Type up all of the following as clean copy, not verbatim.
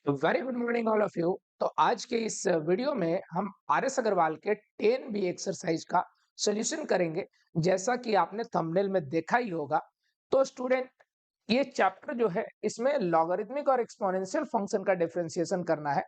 Very good morning all of you. तो आज के इस वीडियो में हम आर एस अग्रवाल के 10 बी एक्सरसाइज का सॉल्यूशन करेंगे। जैसा कि आपने थंबनेल में देखा ही होगा। तो स्टूडेंट, ये चैप्टर जो है इसमें लॉगरिथमिक और एक्सपोनेंशियल फंक्शन का डिफरेंशिएशन करना है।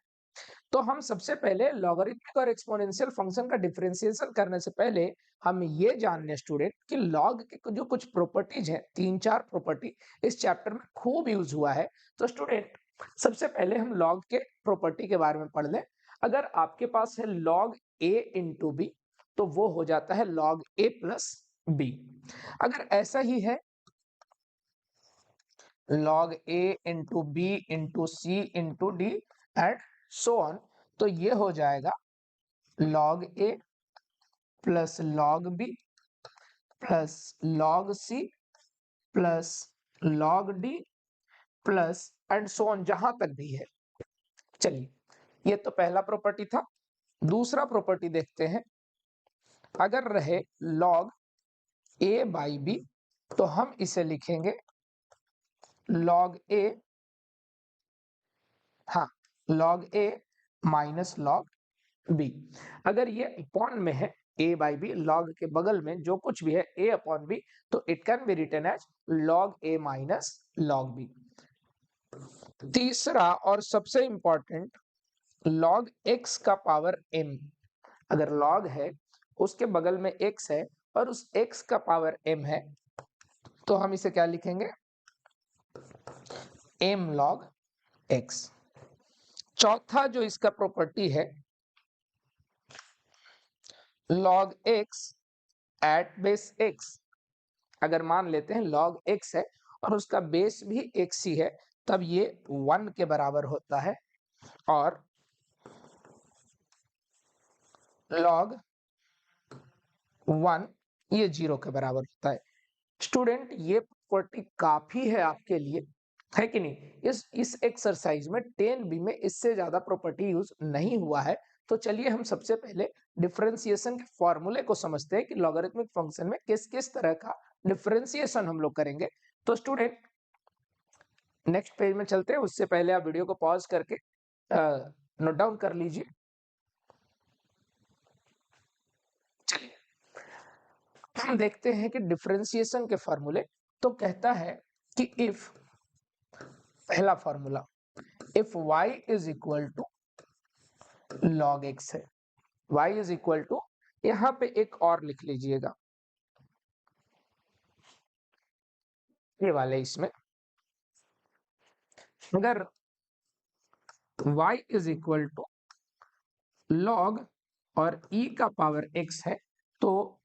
तो हम सबसे पहले लॉगरिथमिक और एक्सपोनेंशियल फंक्शन का डिफरेंशिएशन करने से पहले हम ये जान लें स्टूडेंट कि लॉग के जो कुछ प्रॉपर्टीज हैं, तीन चार प्रॉपर्टी इस चैप्टर में खूब यूज हुआ है। तो स्टूडेंट, सबसे पहले हम लॉग के प्रॉपर्टी के बारे में पढ़ लें। अगर आपके पास है लॉग ए इंटू बी, तो वो हो जाता है लॉग ए प्लस बी। अगर ऐसा ही है log A into B into C into D and so on, तो ये हो जाएगा log A plus log B plus log C plus log D plus and so on, जहां तक भी है। चलिए, ये तो पहला प्रॉपर्टी था। दूसरा प्रॉपर्टी देखते हैं। अगर रहे लॉग ए बाई बी, तो हम इसे लिखेंगे लॉग ए, हाँ, log A minus log B. अगर ये अपॉन में है ए बाई बी, लॉग के बगल में जो कुछ भी है ए अपॉन बी, तो it can be written as log A minus log B. तीसरा और सबसे इंपॉर्टेंट, लॉग एक्स का पावर एम। अगर लॉग है, उसके बगल में एक्स है और उस एक्स का पावर एम है, तो हम इसे क्या लिखेंगे? M log X. चौथा जो इसका प्रॉपर्टी है, log X at base X. अगर मान लेते हैं लॉग एक्स है और उसका बेस भी एक्स ही है, तब ये 1 के बराबर होता है। और लॉग 1 ये 0 के बराबर होता है। स्टूडेंट, ये प्रॉपर्टी काफी है आपके लिए, है कि नहीं? इस एक्सरसाइज में 10 बी में इससे ज्यादा प्रॉपर्टी यूज नहीं हुआ है। तो चलिए हम सबसे पहले डिफरेंशिएशन के फॉर्मूले को समझते हैं कि लॉगरिथमिक फंक्शन में किस किस तरह का डिफरेंशिएशन हम लोग करेंगे। तो स्टूडेंट, नेक्स्ट पेज में चलते हैं। उससे पहले आप वीडियो को पॉज करके नोट डाउन कर लीजिए। चलिए, हम देखते हैं कि डिफरेंशिएशन के फॉर्मूले। तो कहता है कि इफ, पहला formula, if y is equal to log x है, y इज इक्वल टू, यहां पे एक और लिख लीजिएगा, ये वाले इसमें, अगर y is equal to log और e का पावर x है, तो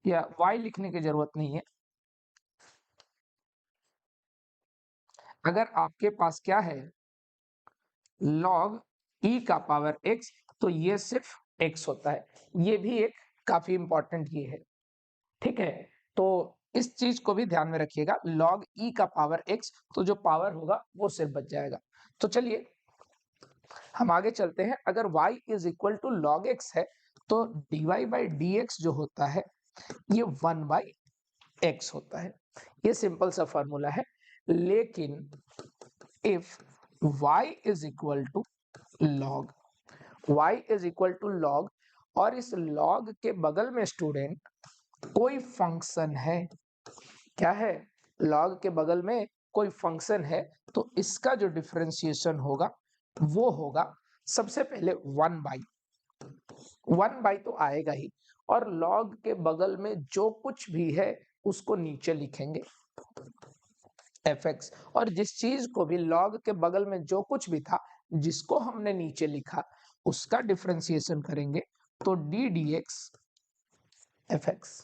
या y लिखने की जरूरत नहीं है। अगर आपके पास क्या है, लॉग e का पावर x, तो ये सिर्फ x होता है। ये भी एक काफी इंपॉर्टेंट ये है, ठीक है? तो इस चीज को भी ध्यान में रखिएगा, लॉग e का पावर x, तो जो पावर होगा वो सिर्फ बच जाएगा। तो चलिए हम आगे चलते हैं। अगर y is equal to log x है, तो dy बाई dx जो होता है ये 1 बाई x होता है। ये सिंपल सा फॉर्मूला है। लेकिन if y is equal to log, y is equal to log, और इस लॉग के बगल में स्टूडेंट कोई फंक्शन है, क्या है? लॉग के बगल में कोई फंक्शन है, तो इसका जो डिफरेंशिएशन होगा वो होगा सबसे पहले 1 बाई तो आएगा ही, और लॉग के बगल में जो कुछ भी है उसको नीचे लिखेंगे fx। और जिस चीज को भी लॉग के बगल में जो कुछ भी था जिसको हमने नीचे लिखा, उसका डिफरेंशिएशन करेंगे, तो D D X F X.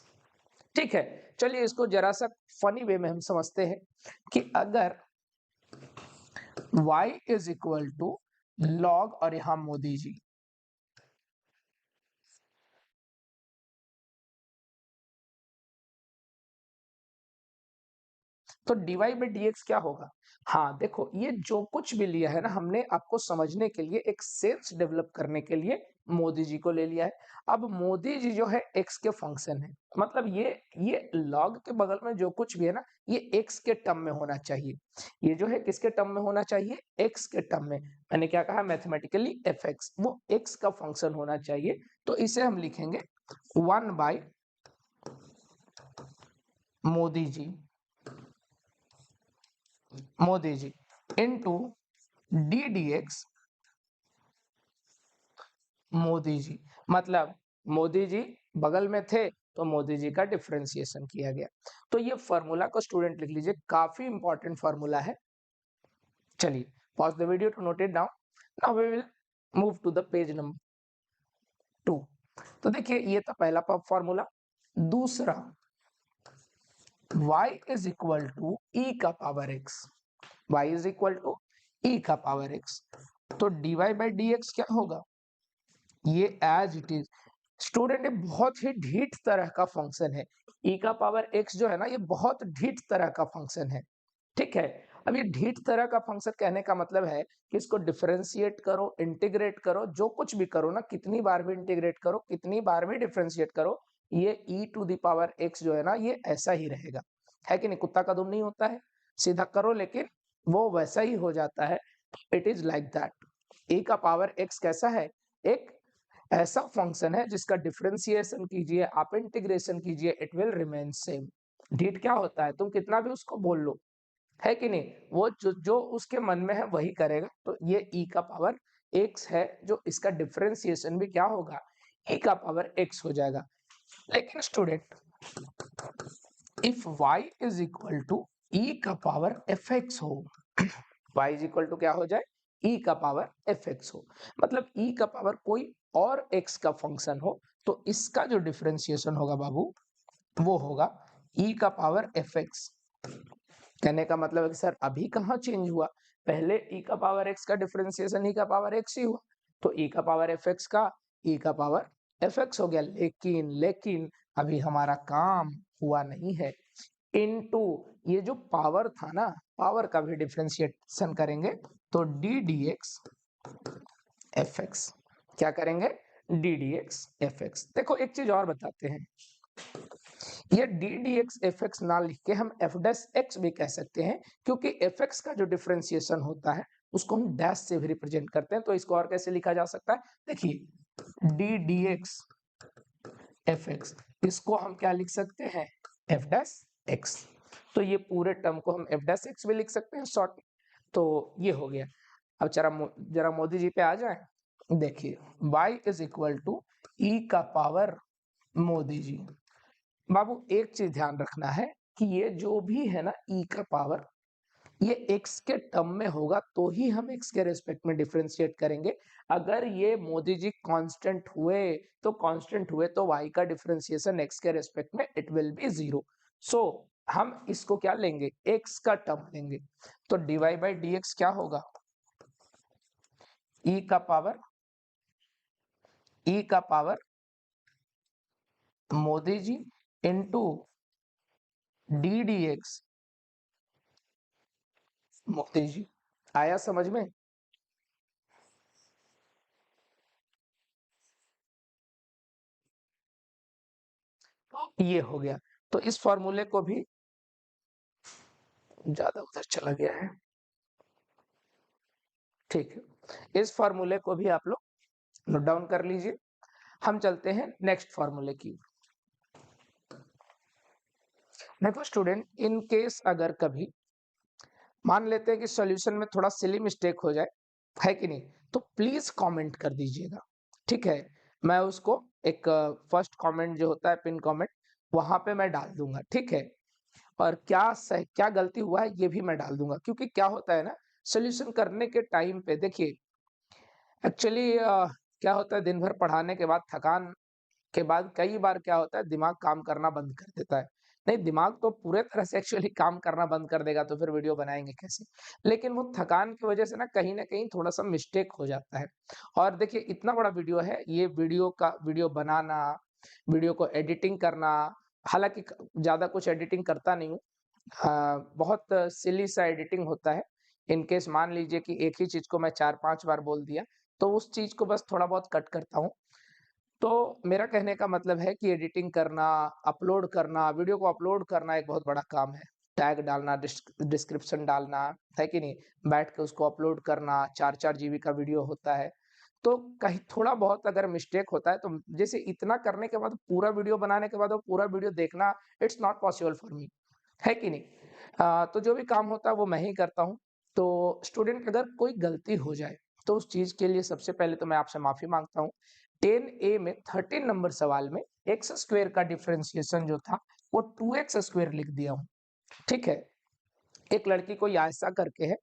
ठीक है, चलिए इसको जरा सा फनी वे में हम समझते हैं कि अगर y is equal to log, और यहां मोदी जी, तो dy बाई dx क्या होगा? हाँ देखो, ये जो कुछ भी लिया है ना हमने आपको समझने के लिए, एक सेंस डेवलप करने के लिए मोदी जी को ले लिया है। अब मोदी जी जो है एक्स के फंक्शन है, मतलब ये लॉग के बगल में जो कुछ भी है ना, ये एक्स के टर्म में होना चाहिए। ये जो है किसके टर्म में होना चाहिए? एक्स के टर्म में। मैंने क्या कहा? मैथमेटिकली एफ एक्स, वो एक्स का फंक्शन होना चाहिए। तो इसे हम लिखेंगे 1 by Modi ji, Modi ji into D D X Modi ji. मतलब मोदी जी बगल में थे तो मोदी जी का डिफरेंशिएशन किया गया। तो ये फॉर्मूला को स्टूडेंट लिख लीजिए, काफी इंपॉर्टेंट फॉर्मूला है। चलिए pause the video to note it down. Now we will move to the page number 2। तो देखिए ये था पहला फॉर्मूला। दूसरा, y is equal to e का power x, y is equal to e का पावर x। तो dy बाई dx क्या होगा? ये एज इट इज स्टूडेंट, ये बहुत ही ढीठ तरह का फंक्शन है। e का पावर x जो है ना, ये बहुत ढीठ तरह का फंक्शन है। ठीक है। अब ये ढीठ तरह का फंक्शन कहने का मतलब है कि इसको डिफरेंशिएट करो, इंटीग्रेट करो, जो कुछ भी करो ना, कितनी बार भी इंटीग्रेट करो, कितनी बार भी डिफरेंशिएट करो, ये e to the power x जो है ना, ये ऐसा ही रहेगा। है कि नहीं? कुत्ता का दुम नहीं होता है, सीधा करो लेकिन वो वैसा ही हो जाता है। It is like that. e का पावर x कैसा है? एक ऐसा फंक्शन है जिसका डिफरेंशिएशन कीजिए, आप इंटीग्रेशन कीजिए, इट विल रिमेन सेम। ढीठ क्या होता है? तुम कितना भी उसको बोल लो, है कि नहीं, वो जो उसके मन में है वही करेगा। तो ये e का पावर x है, जो इसका डिफरेंशिएशन भी क्या होगा? e का पावर x हो जाएगा। लेकिन student, if y is equal to e का पावर fx हो, y इज इक्वल टू क्या हो जाए? e का पावर fx हो, मतलब e का पावर कोई और x का फंक्शन हो, तो इसका जो डिफरेंशिएशन होगा बाबू, वो होगा e का पावर fx। कहने का मतलब है कि सर अभी कहाँ चेंज हुआ, पहले e का पावर x का डिफरेंशिएशन e का पावर x ही हुआ, तो e का पावर fx का e का पावर fx हो गया। लेकिन अभी हमारा काम हुआ नहीं है। इनटू ये जो पावर था ना, पावर का भी डिफरेंशिएशन करेंगे, तो D D X F x. क्या करेंगे? D D X F x. देखो एक चीज और बताते हैं, ये D D X F x ना लिख के हम एफ डैश एक्स भी कह सकते हैं, क्योंकि एफ एक्स का जो डिफरेंशिएशन होता है उसको हम डैश से भी रिप्रेजेंट करते हैं। तो इसको और कैसे लिखा जा सकता है? देखिए D D X F x, इसको हम क्या लिख सकते हैं? F dash x. तो ये पूरे टर्म को हम एफ डैश एक्स भी लिख सकते हैं शॉर्ट। तो ये हो गया। अब जरा मोदी जी पे आ जाए। देखिए y is equal to e का पावर मोदी जी। बाबू एक चीज ध्यान रखना है कि ये जो भी है ना e का पावर, ये x के टर्म में होगा तो ही हम x के रेस्पेक्ट में डिफरेंशिएट करेंगे। अगर ये मोदी जी कांस्टेंट हुए, तो y का डिफरेंशिएशन x के रेस्पेक्ट में इट विल बी 0। सो हम इसको क्या लेंगे? x का टर्म लेंगे। तो dy बाई dx क्या होगा? e का power Modi ji into D D X Modi ji. आया समझ में? ये हो गया। तो इस फॉर्मूले को भी, ज्यादा उधर चला गया है, ठीक है, इस फॉर्मूले को भी आप लोग नोट डाउन कर लीजिए। हम चलते हैं नेक्स्ट फॉर्मूले की। देखो स्टूडेंट, इन केस अगर कभी मान लेते हैं कि सॉल्यूशन में थोड़ा सिली मिस्टेक हो जाए, है कि नहीं, तो प्लीज कमेंट कर दीजिएगा। ठीक है, मैं उसको एक फर्स्ट कमेंट जो होता है पिन कमेंट, वहां पे मैं डाल दूंगा। ठीक है, और क्या गलती हुआ है ये भी मैं डाल दूंगा। क्योंकि क्या होता है ना, सोल्यूशन करने के टाइम पे देखिए, एक्चुअली क्या होता है, दिन भर पढ़ाने के बाद, थकान के बाद कई बार क्या होता है, दिमाग काम करना बंद कर देता है। नहीं, दिमाग तो पूरे तरह से एक्चुअली काम करना बंद कर देगा तो फिर वीडियो बनाएंगे कैसे? लेकिन वो थकान की वजह से ना कहीं थोड़ा सा मिस्टेक हो जाता है। और देखिए इतना बड़ा वीडियो है, ये वीडियो बनाना, वीडियो को एडिटिंग करना, हालांकि ज्यादा कुछ एडिटिंग करता नहीं हूँ, बहुत सिली सा एडिटिंग होता है। इन केस मान लीजिए कि एक ही चीज को मैं 4-5 बार बोल दिया, तो उस चीज को बस थोड़ा बहुत कट करता हूँ। तो मेरा कहने का मतलब है कि एडिटिंग करना, अपलोड करना, वीडियो को अपलोड करना एक बहुत बड़ा काम है। टैग डालना, डिस्क्रिप्शन डालना, है कि नहीं? बैठ के उसको अपलोड करना, 4-4 जीबी का वीडियो होता है। तो कहीं थोड़ा बहुत अगर मिस्टेक होता है, तो जैसे इतना करने के बाद पूरा वीडियो बनाने के बाद वो पूरा वीडियो देखना, it's not possible for me, है कि नहीं? तो जो भी काम होता है वो मैं ही करता हूँ। तो स्टूडेंट अगर कोई गलती हो जाए, तो उस चीज़ के लिए सबसे पहले तो मैं आपसे माफ़ी माँगता हूँ। 10A में 13 नंबर सवाल में एक्स स्क्वायर का डिफरेंशिएशन जो था वो 2x स्क्वायर लिख दिया हूँ, ठीक है? एक लड़की को ऐसा करके है,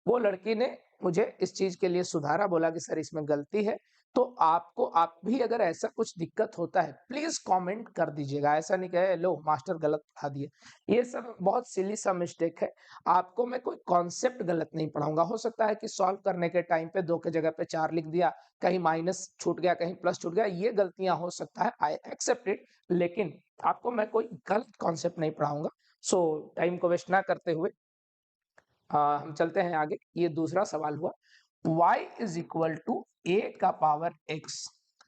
वो लड़की ने मुझे इस चीज के लिए सुधारा, बोला कि सर इसमें गलती है। तो आपको, आप भी अगर ऐसा कुछ दिक्कत होता है, प्लीज कमेंट कर दीजिएगा। ऐसा नहीं कहे लो मास्टर गलत पढ़ा दिए, ये सब बहुत सिली सा मिस्टेक है। आपको मैं कोई कॉन्सेप्ट गलत नहीं पढ़ाऊंगा। हो सकता है कि सॉल्व करने के टाइम पे 2 के जगह पे 4 लिख दिया, कहीं माइनस छूट गया, कहीं प्लस छूट गया, ये गलतियां हो सकता है, आई एक्सेप्ट इट। लेकिन आपको मैं कोई गलत कॉन्सेप्ट नहीं पढ़ाऊंगा। सो टाइम को वेस्ट ना करते हुए हम चलते हैं आगे। ये दूसरा सवाल हुआ, y is equal to A का पावर x।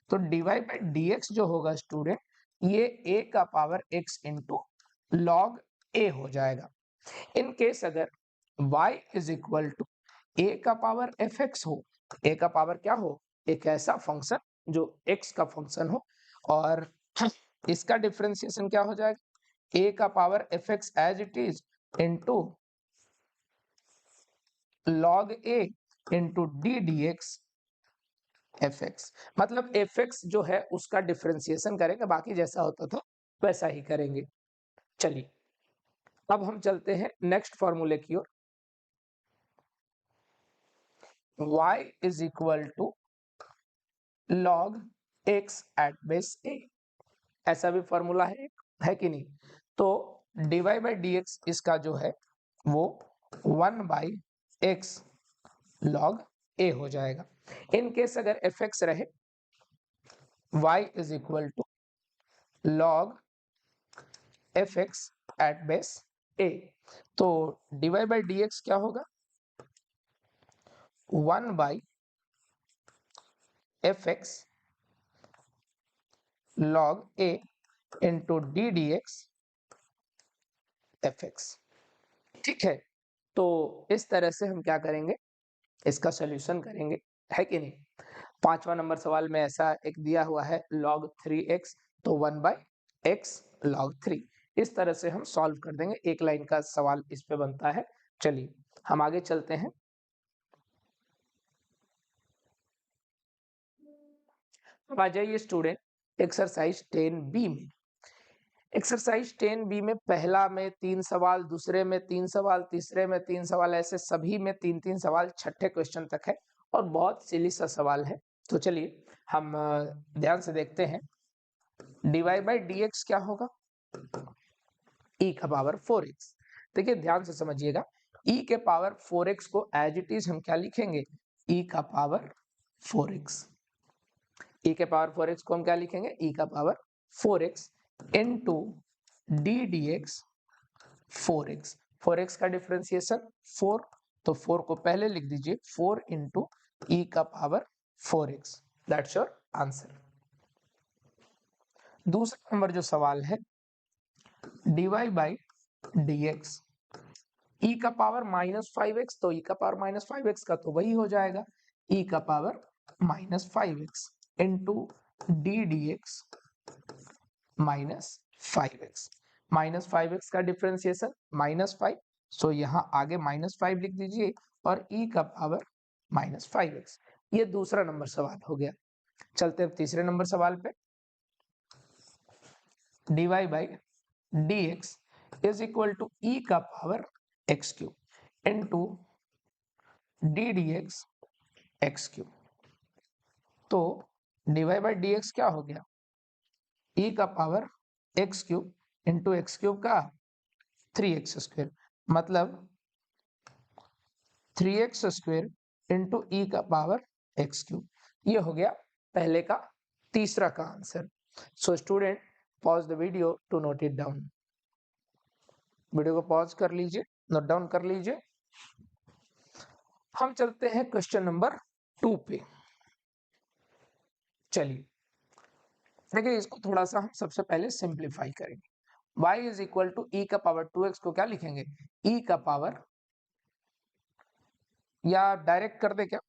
तो dy बाई dx जो होगा स्टूडेंट, ये a का power x into log a हो जाएगा। इन केस अगर y is equal to a का पावर fx हो, a का पावर क्या हो, एक ऐसा फंक्शन जो x का फंक्शन हो, और इसका डिफरेंशिएशन क्या हो जाएगा, a का power fx as it is into log a into D D X F X. मतलब एफ एक्स जो है उसका डिफरेंशिएशन करेंगे, बाकी जैसा होता था वैसा ही करेंगे। चलिए अब हम चलते हैं नेक्स्ट फॉर्मूले की ओर। y is equal to log x at base a, ऐसा भी फॉर्मूला है कि नहीं? तो dy बाई डी एक्स इसका जो है वो 1 बाई एक्स लॉग a हो जाएगा। इन केस अगर एफ एक्स रहे, y is equal to log fx at base a, तो dy बाई dx क्या होगा, 1 by fx log a into D D X F X. ठीक है, तो इस तरह से हम क्या करेंगे, इसका सोल्यूशन करेंगे, है कि नहीं? 5वां नंबर सवाल में ऐसा एक दिया हुआ है log 3x, तो 1 बाई x log 3। इस तरह से हम सॉल्व कर देंगे, एक लाइन का सवाल इस पे बनता है। चलिए हम आगे चलते हैं। अब आ जाइए स्टूडेंट एक्सरसाइज 10B में। एक्सरसाइज 10B में पहला में 3 सवाल, दूसरे में 3 सवाल, तीसरे में 3 सवाल, ऐसे सभी में 3-3 सवाल, छठे क्वेश्चन तक है और बहुत सिली सा सवाल है। तो चलिए हम ध्यान से देखते हैं। dy बाई dx क्या होगा, e का पावर 4x। देखिए ध्यान से समझिएगा, e के पावर 4x को एज इट इज हम क्या लिखेंगे, e का पावर 4x। e के पावर 4x को हम क्या लिखेंगे, e का power 4x into D D x 4x। 4x का डिफरेंशिएशन 4, तो 4 को पहले लिख दीजिए, 4 इंटू ई का power 4x, that's your answer. दूसरा नंबर जो सवाल है, dy बाई dx, e का पावर -5x, तो e का पावर -5x का तो वही हो जाएगा, e का power -5x into D D x -5x। -5x का डिफरेंशिएशन -5, सो यहाँ आगे -5 लिख दीजिए और e का पावर -5x। ये दूसरा नंबर सवाल हो गया। चलते हैं तीसरे नंबर सवाल पे। dy by dx is equal to e का power x cube into D D X X cube. तो dy बाई dx क्या हो गया, e का power x cube into X cube का 3x स्क्वायर, मतलब 3x स्क्वायर इंटू ई का power x cube. ये हो गया पहले का तीसरा का answer. So student pause the video to note it down. Video को पॉज कर लीजिए, नोट डाउन कर लीजिए। हम चलते हैं क्वेश्चन नंबर 2 पे। चलिए देखिए, इसको थोड़ा सा हम सबसे पहले सिंप्लीफाई करेंगे। y is equal to E का पावर 2x को क्या लिखेंगे, ई का पावर, या डायरेक्ट कर दे क्या,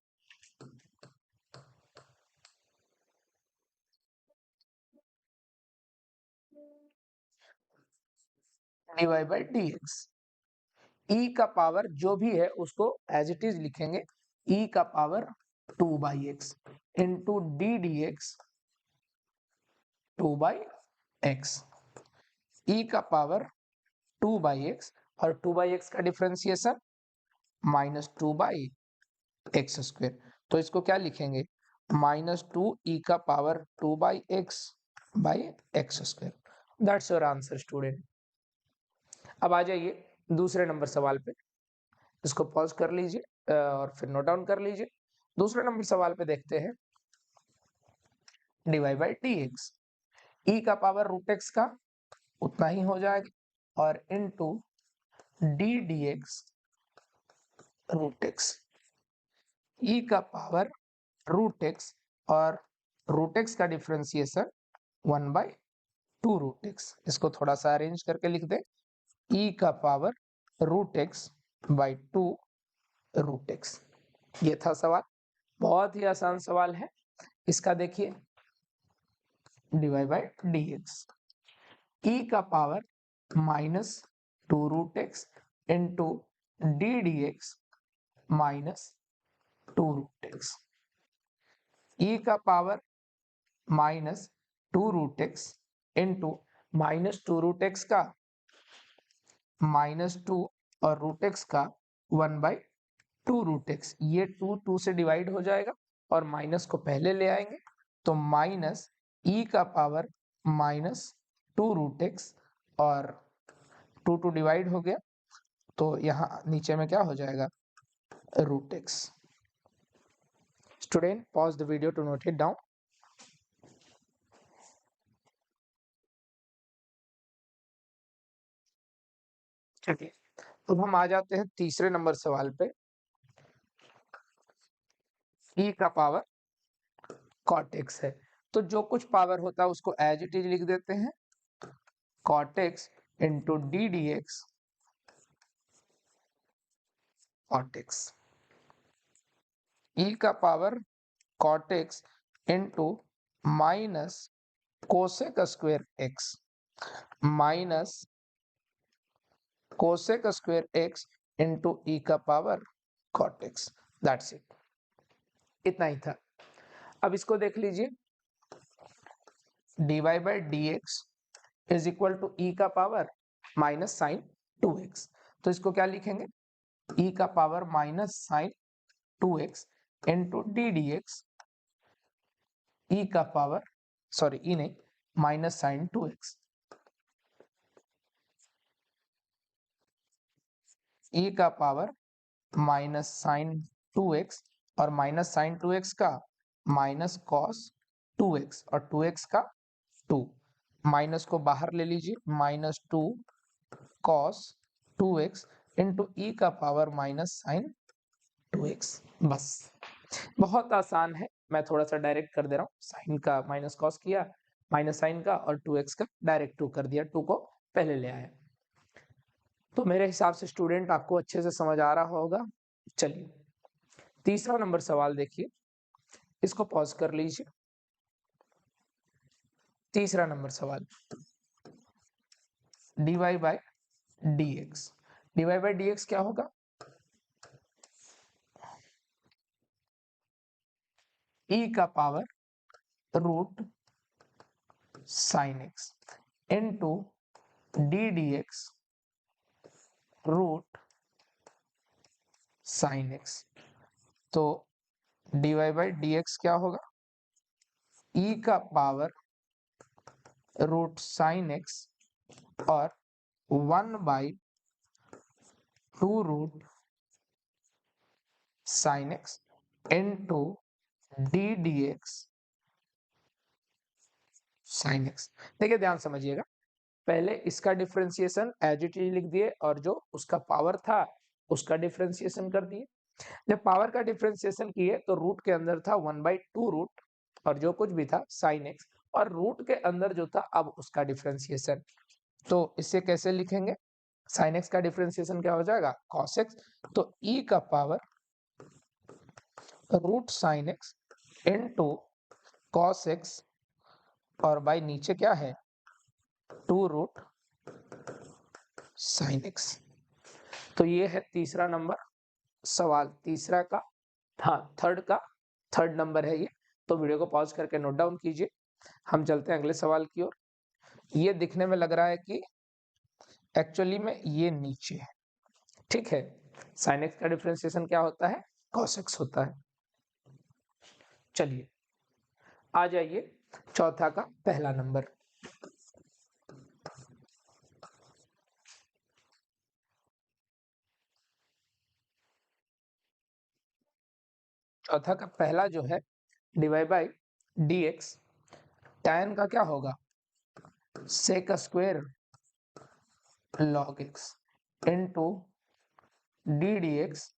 dy बाई डी एक्स। ई का पावर जो भी है उसको एज इट इज लिखेंगे, ई का power 2 by X into D D X 2 by X. ई का पावर 2 बाई एक्स और 2 बाई एक्स का डिफरेंशिएशन -2 बाई एक्स स्क्वेयर। तो इसको क्या लिखेंगे, -2 ई का power 2 by X square. That's your answer student. अब आ जाइए दूसरे नंबर सवाल पे, इसको पॉज कर लीजिए और फिर नोट डाउन कर लीजिए। दूसरे नंबर सवाल पे देखते हैं, dy बाई डी एक्स, ई का पावर रूट एक्स का उतना ही हो जाएगा और into D D X root X. ई का पावर रूट एक्स और रूट एक्स का डिफरेंशिएशन 1 बाई 2 रूट एक्स। इसको थोड़ा सा अरेंज करके लिख दे, ई का power root X by 2 root X. ये था सवाल, बहुत ही आसान सवाल है। इसका देखिए, डिवाइड बाई डी एक्स, ई का power -2 root X into D D X -2 root X. ई का power -2 root X into -2 root X का -2 और रूट एक्स का 1 बाई 2 रूट एक्स। ये 2 से डिवाइड हो जाएगा और माइनस को पहले ले आएंगे, तो माइनस ई का पावर -2 रूट एक्स और 2 डिवाइड हो गया, तो यहाँ नीचे में क्या हो जाएगा, root X. Student pause the video to note it down. चलिए अब हम आ जाते हैं तीसरे नंबर सवाल पे। ई का पावर कॉट एक्स है, तो जो कुछ पावर होता है उसको एज इट इज लिख देते हैं, cot X into D D X cot X. ई का power cot X into minus cosec square X minus cosec square X into E का power cot X. That's it, इतना ही था। अब इसको देख लीजिए, dy by D X is equal to E का पावर माइनस साइन 2x। तो इसको क्या लिखेंगे, ई का power minus sine 2x into D D x, ई का पावर, सॉरी ई नहीं, माइनस साइन 2x, ई का पावर माइनस साइन 2x और माइनस साइन 2x का माइनस कॉस 2x और 2x का 2, माइनस को बाहर ले लीजिए, -2 कॉस 2x इंटू ई का पावर माइनस साइन 2x। बस, बहुत आसान है, मैं थोड़ा सा डायरेक्ट कर दे रहा हूँ। साइन का माइनस कॉस किया, माइनस साइन का, और 2x का डायरेक्ट 2 कर दिया, 2 को पहले ले आया। तो मेरे हिसाब से स्टूडेंट आपको अच्छे से समझ आ रहा होगा। चलिए तीसरा नंबर सवाल देखिए, इसको पॉज कर लीजिए। तीसरा नंबर सवाल, dy by D X. dy by D X क्या होगा, ई का power root sine X into D D X root sine x. तो dy बाई डी एक्स क्या होगा, ई का पावर रूट साइन एक्स और 1 by 2 root sine X into D D X sine X. देखिए ध्यान समझिएगा, पहले इसका डिफरेंशिएशन एज इट इज लिख दिए और जो उसका पावर था उसका डिफरेंशिएशन कर दिए। जब पावर का डिफरेंशिएशन किए तो रूट के अंदर था 1/2 रूट और जो कुछ भी था साइन एक्स, और रूट के अंदर जो था अब उसका डिफरेंशिएशन। तो इसे कैसे लिखेंगे? साइन एक्स का डिफरेंशिएशन क्या हो जाएगा? Cos X. तो ई का power root sine X into cos X, और बाई नीचे क्या है? 2 रूट साइन एक्स। तो ये है तीसरा नंबर सवाल, तीसरा का, हाँ थर्ड नंबर है ये। तो वीडियो को पॉज करके नोट डाउन कीजिए। हम चलते हैं अगले सवाल की ओर। ये दिखने में लग रहा है कि एक्चुअली में ये नीचे है, ठीक है। साइन एक्स का डिफरेंशिएशन क्या होता है? कॉस एक्स होता है। चलिए आ जाइए चौथा का पहला नंबर। चौथा का पहला जो है divide by D X, tan का क्या होगा? Sec square log X into D D X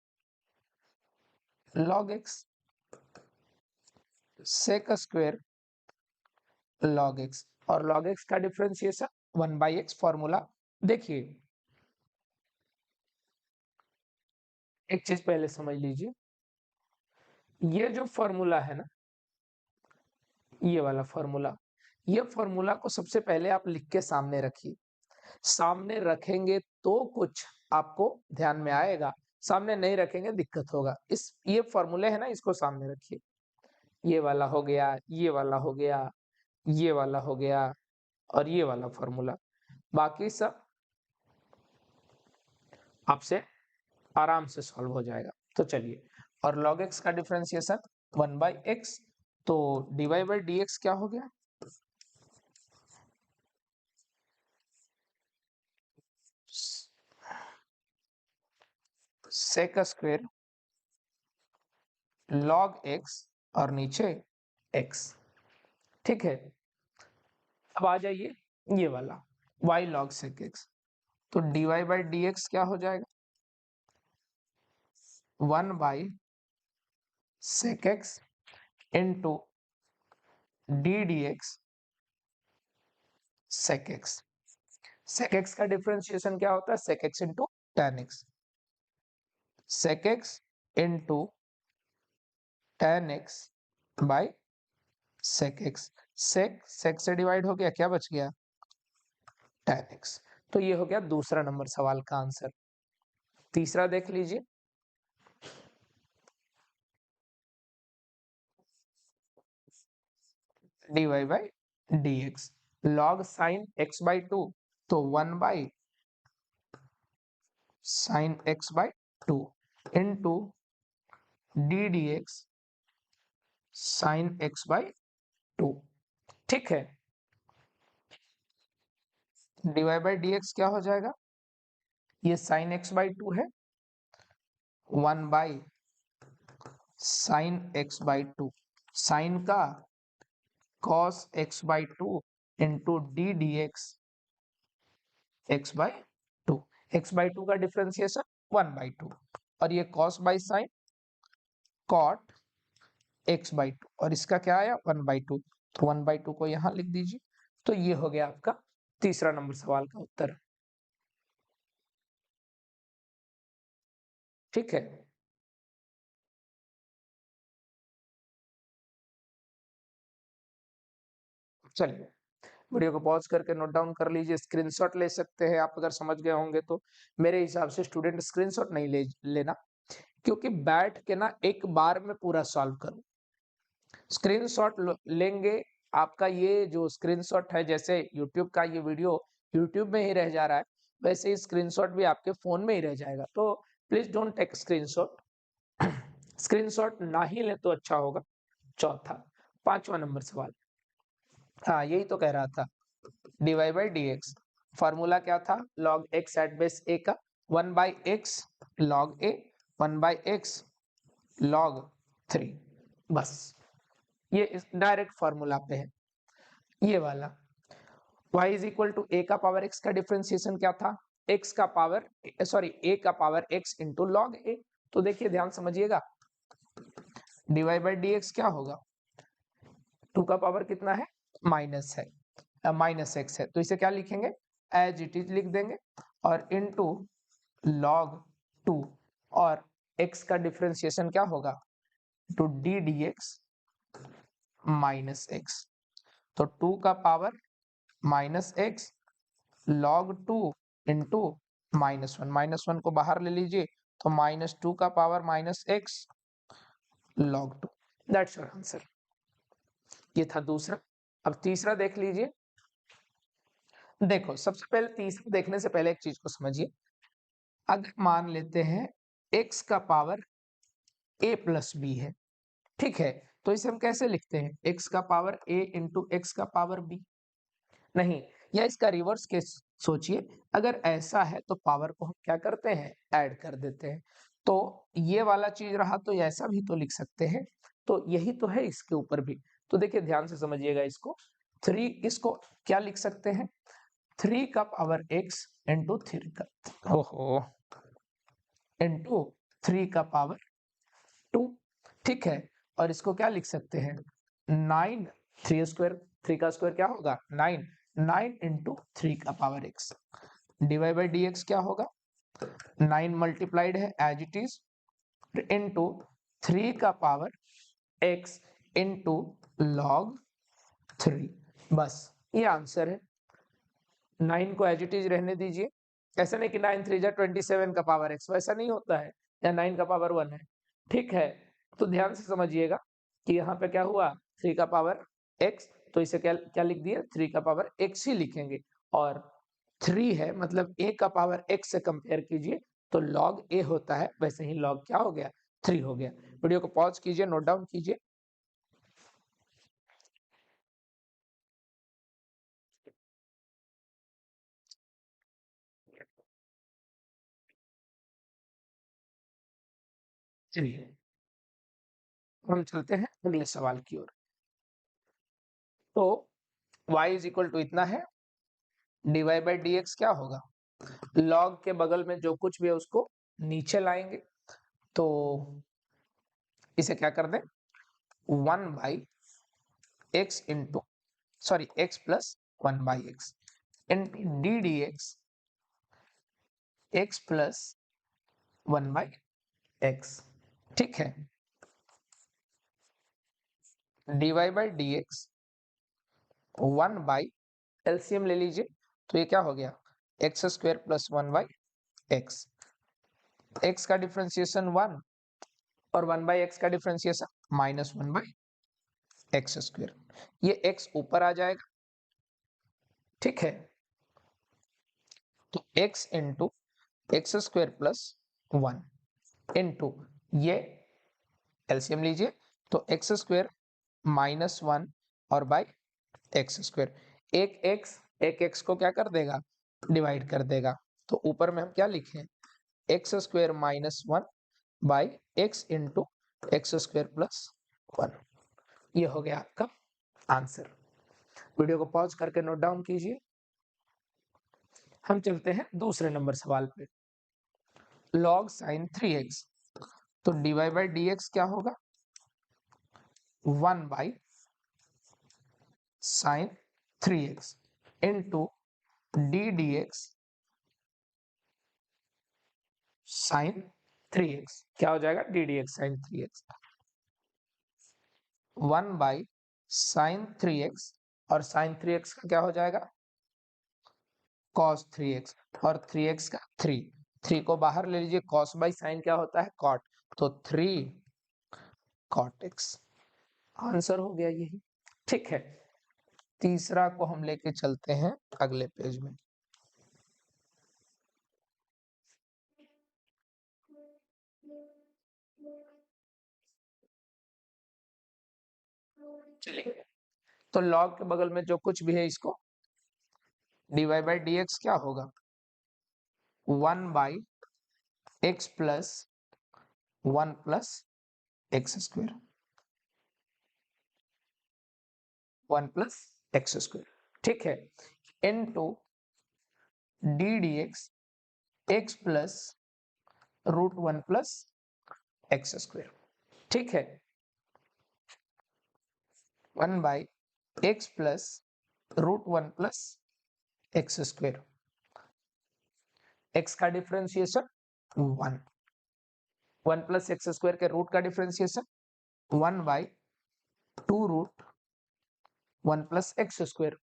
log X, sec square log X, और लॉग एक्स का डिफरेंशिएशन 1/x फॉर्मूला। देखिए एक चीज पहले समझ लीजिए, ये जो फॉर्मूला है ना, ये वाला फॉर्मूला, ये फॉर्मूला को सबसे पहले आप लिख के सामने रखिए। सामने रखेंगे तो कुछ आपको ध्यान में आएगा, सामने नहीं रखेंगे दिक्कत होगा। इस ये फॉर्मूले है ना, इसको सामने रखिए। ये वाला हो गया, ये वाला हो गया, ये वाला हो गया, और ये वाला फॉर्मूला। बाकी सब आपसे आराम से सॉल्व हो जाएगा। तो चलिए, और log x का डिफरेंशिएशन 1/x, तो dy बाई डी एक्स क्या हो गया? सेक स्क्वायर log x और नीचे x, ठीक है। अब आ जाइए ये वाला y log sec x, तो dy बाई डी एक्स क्या हो जाएगा? 1/sec x into D D x sec x। sec x का डिफरेंशिएशन क्या होता है? sec x into tan x, sec x into tan x by sec x। sec से divide हो गया, क्या बच गया? tan x। तो ये हो गया दूसरा नंबर सवाल का आंसर। तीसरा देख लीजिए, dy by D X log sine x by 2, तो 1 by sine x by 2 into D D X sine x by 2, ठीक है। dy बाई डी एक्स क्या हो जाएगा? ये साइन x बाई 2 है, 1 by sine x by 2, sine का cos x by 2 into D D X x by 2। x by 2 का differentiation 1/2, और ये cos by sine cot x by 2, और इसका क्या आया? 1/2, तो 1/2 को यहां लिख दीजिए। तो ये हो गया आपका तीसरा नंबर सवाल का उत्तर, ठीक है। चलिए वीडियो को पॉज करके नोट डाउन कर लीजिए, स्क्रीनशॉट ले सकते हैं आप अगर समझ गए होंगे तो। मेरे हिसाब से स्टूडेंट स्क्रीनशॉट नहीं लेना, क्योंकि बैठ के ना एक बार में पूरा सॉल्व करो। स्क्रीनशॉट लेंगे, आपका ये जो स्क्रीनशॉट है, जैसे यूट्यूब का ये वीडियो यूट्यूब में ही रह जा रहा है, वैसे ही स्क्रीनशॉट भी आपके फोन में ही रह जाएगा। तो please don't take screenshot, screenshot ना ही ले तो अच्छा होगा। चौथा, पांचवा नंबर सवाल, हाँ यही तो कह रहा था, dy by D X formula क्या था? log x at base a का 1/x log a, 1/x log 3, बस ये इस डायरेक्ट फॉर्मूला पे है। ये वाला y is equal to a का पावर x का डिफरेंशिएशन क्या था? x का पावर, सॉरी a का power x into log a, तो देखिए ध्यान समझिएगा, dy बाई डी एक्स क्या होगा, 2 का पावर कितना है, माइनस है, माइनस एक्स है, तो इसे क्या लिखेंगे, एज इट इज लिख देंगे, और इनटू log 2, और x का डिफरेंशिएशन क्या होगा, two D D X minus X, तो 2 का power minus X log 2 into -1 को बाहर ले लीजिए, तो -2 का power minus X log 2, that's your answer. ये था दूसरा। अब तीसरा देख लीजिए। देखो सबसे पहले तीसरा देखने से पहले एक चीज को समझिए, अगर मान लेते हैं x का पावर a प्लस बी है, ठीक है, तो इसे हम कैसे लिखते हैं, x का पावर a इंटू एक्स का पावर b, नहीं, या इसका रिवर्स केस सोचिए, अगर ऐसा है तो पावर को हम क्या करते हैं, ऐड कर देते हैं, तो ये वाला चीज रहा तो ऐसा भी तो लिख सकते हैं, तो यही तो है इसके ऊपर भी। तो देखिए ध्यान से समझिएगा इसको, 3, इसको क्या लिख सकते हैं, 3 का पावर x इंटू 3 का, ओहो, इंटू 3 का पावर 2, ठीक है, और इसको क्या लिख सकते हैं, 9, 3 स्क्वायर, 3 का स्क्वायर क्या होगा 9, 9 इंटू 3 का power x, divide by D X क्या होगा, 9 मल्टीप्लाइड है एज इट इज, इंटू 3 का पावर x इंटू लॉग 3, बस ये आंसर है। 9 को एज इट इज रहने दीजिए, ऐसा नहीं कि 9 3 जा 27 का पावर x, वैसा नहीं होता है, या 9 का पावर 1 है, ठीक है, तो ध्यान से समझिएगा कि यहाँ पे क्या हुआ, 3 का पावर x, तो इसे क्या क्या लिख दिया, 3 का पावर x ही लिखेंगे, और 3 है मतलब a का पावर x से कंपेयर कीजिए तो log a होता है, वैसे ही log क्या हो गया, 3 हो गया। वीडियो को पॉज कीजिए, नोट डाउन कीजिए। चलिए हम चलते हैं अगले सवाल की ओर। तो y इज इक्वल टू इतना है, dy बाई डी एक्स क्या होगा, log के बगल में जो कुछ भी है उसको नीचे लाएंगे, तो इसे क्या कर दें, 1 by X into, sorry x plus 1 by X into D D x plus 1 by x, ठीक है, dy by D X 1 by, LCM ले लीजिए, तो ये क्या हो गया, x square plus 1 by x, x का डिफरेंशिएशन 1 और 1 बाई एक्स का डिफरेंशिएशन -1 बाई एक्स स्क्वायर, ये एक्स ऊपर आ जाएगा, ठीक है, तो x into x square plus 1 into ये एलसीएम लीजिए, तो एक्स स्क्वायर -1 और बाई एक्स स्क्वायर, एक एक्स को क्या कर देगा, डिवाइड कर देगा, तो ऊपर में हम क्या लिखें, x square -1 by X into x square plus 1, ये हो गया आपका आंसर। वीडियो को पॉज करके नोट डाउन कीजिए। हम चलते हैं दूसरे नंबर सवाल पे, log sin 3x, तो dy बाई डी एक्स क्या होगा, 1 by sine 3x into D D X sine 3x, क्या हो जाएगा, D D X sine 3x, 1 by sine 3x, और साइन 3x का क्या हो जाएगा, cos 3x, और 3x का 3, 3 को बाहर ले लीजिए, cos बाई साइन क्या होता है, cot, तो 3 cot x, आंसर हो गया यही, ठीक है। तीसरा को हम लेके चलते हैं अगले पेज में। चलिए, तो log के बगल में जो कुछ भी है इसको dy बाई डी एक्स क्या होगा, 1 by X plus 1 plus X square, 1 plus X square, ठीक है, into D D X X plus root 1 plus X square. ठीक है, 1/x plus √1 plus X square. x का डिफरेंशिएशन 1, 1 प्लस एक्स स्क्वायर के root का differentiation 1/2√1 plus X square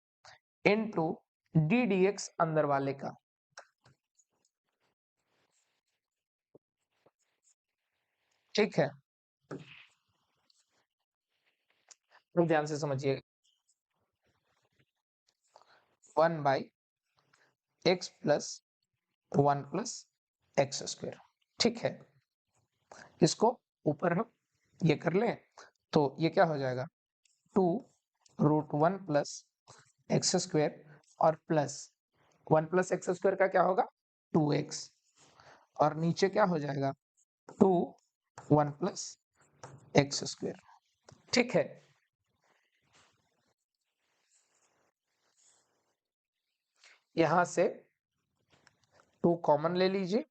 into D D X अंदर वाले का। ठीक है, तो ध्यान से समझिए, 1/x plus 1 plus X square. ठीक है, इसको ऊपर हम ये कर लें तो ये क्या हो जाएगा, 2√1 प्लस एक्स स्क्वायर और प्लस 1 प्लस एक्स स्क्वायर का क्या होगा 2x, और नीचे क्या हो जाएगा 1 प्लस एक्स स्क्वायर। ठीक है, यहां से 2 कॉमन ले लीजिए,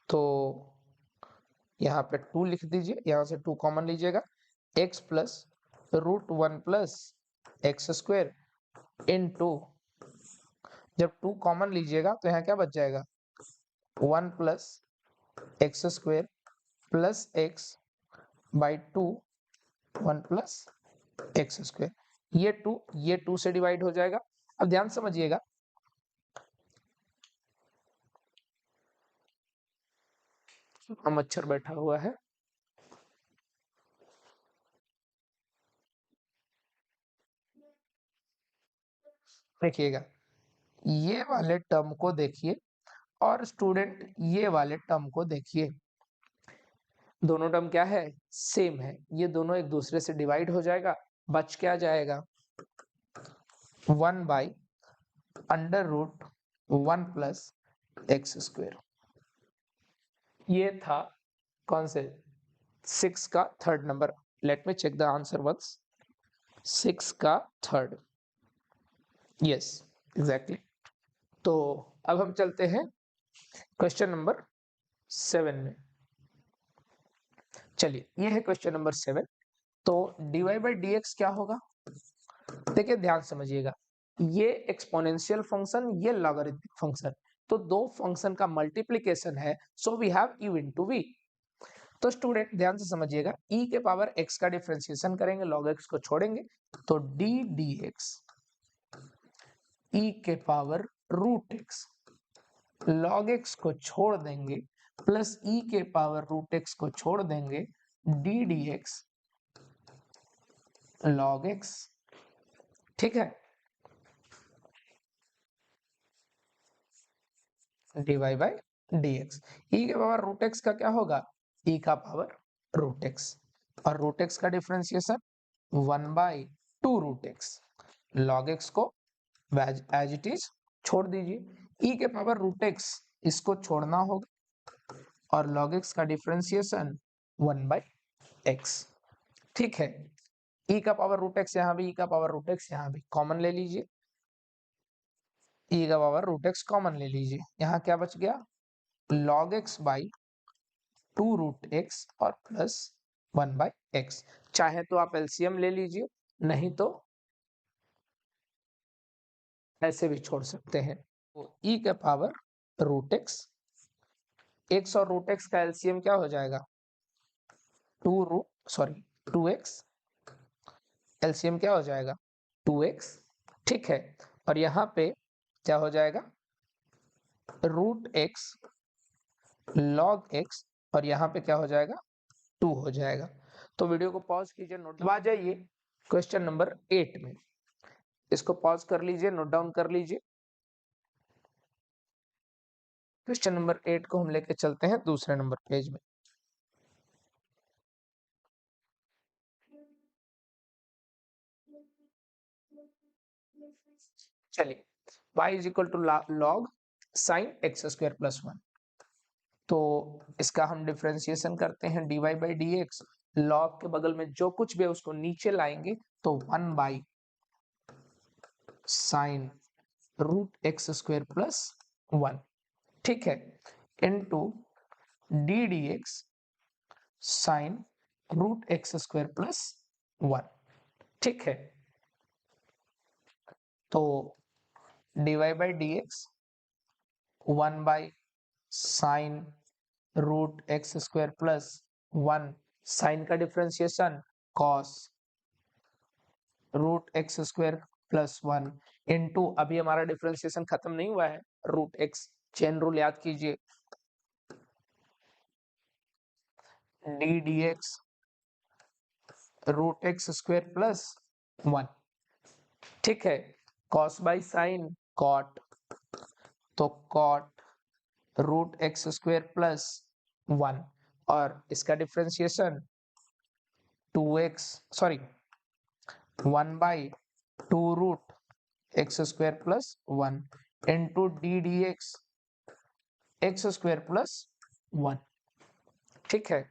तो यहाँ पे 2 लिख दीजिए, यहाँ से 2 कॉमन लीजिएगा, x plus √1 plus X square into, जब 2 कॉमन लीजिएगा तो यहाँ क्या बच जाएगा 1 plus X square plus x by 2, 1 plus X square. ये 2 से डिवाइड हो जाएगा। अब ध्यान समझिएगा, मच्छर बैठा हुआ है, देखिएगा ये वाले टर्म को देखिए और स्टूडेंट ये वाले टर्म को देखिए, दोनों टर्म क्या है सेम है, ये दोनों एक दूसरे से डिवाइड हो जाएगा, बच क्या जाएगा 1/√1 प्लस एक्स स्क्वायर। ये था कौन से 6 का third number. Let me check the answer once, 6 का थर्ड, यस एग्जैक्टली। तो अब हम चलते हैं क्वेश्चन नंबर 7 में। चलिए, ये है क्वेश्चन नंबर 7। तो dy बाई डी एक्स क्या होगा, देखिए ध्यान समझिएगा, ये एक्सपोनेंशियल फंक्शन, ये लॉगरिथमिक फंक्शन, तो दो फंक्शन का मल्टीप्लिकेशन है, so we have u into v। तो स्टूडेंट ध्यान से समझिएगा, e के पावर x का डिफरेंशिएशन करेंगे, log x को छोड़ेंगे, तो d dx e के पावर √x, log x को छोड़ देंगे, प्लस e के पावर √x को छोड़ देंगे, d dx log x। ठीक है, dy by D x, e के पावर √x का क्या होगा e का पावर √x, और √x का डिफरेंशिएशन 1/2√x, log x को एज इट इज छोड़ दीजिए, e के पावर √x इसको छोड़ना होगा, और log x का डिफरेंशिएशन 1/x। ठीक है, e का पावर √x यहाँ भी, e का पावर √x यहाँ भी कॉमन ले लीजिए, e का पावर √x कॉमन ले लीजिए, यहाँ क्या बच गया log x बाई 2√x और प्लस 1/x। चाहे तो आप एलसीएम ले लीजिए, नहीं तो ऐसे भी छोड़ सकते हैं। तो e के पावर √x, x और √x का एलसीएम क्या हो जाएगा 2x, एलसीएम क्या हो जाएगा 2x। ठीक है, और यहाँ पे क्या हो जाएगा √x log x, और यहाँ पे क्या हो जाएगा 2 हो जाएगा। तो वीडियो को पॉज कीजिए, नोट आ जाइए क्वेश्चन नंबर 8 में, इसको पॉज कर लीजिए, नोट डाउन कर लीजिए। क्वेश्चन नंबर 8 को हम लेके चलते हैं दूसरे नंबर पेज में। चलिए, y is equal to log sin x square plus 1, तो इसका हम डिफरेंशिएशन करते हैं dy by D X, log के बगल में जो कुछ भी है उसको नीचे लाएंगे, तो 1/sin √x स्क्वायर प्लस 1। ठीक है, into D D X sine root X square plus 1। ठीक है, तो dy by D X 1 by sine root X square plus 1, sine का differentiation cos root X square plus 1 into, अभी हमारा differentiation खत्म नहीं हुआ है, रूट एक्स, चेन रूल याद कीजिए, D D X root X square plus 1। ठीक है, कॉस बाई साइन कॉट, तो cot root X square plus 1 और इसका differentiation 2x, sorry 1 by 2 root X square plus 1 into D D X X square plus 1। ठीक है,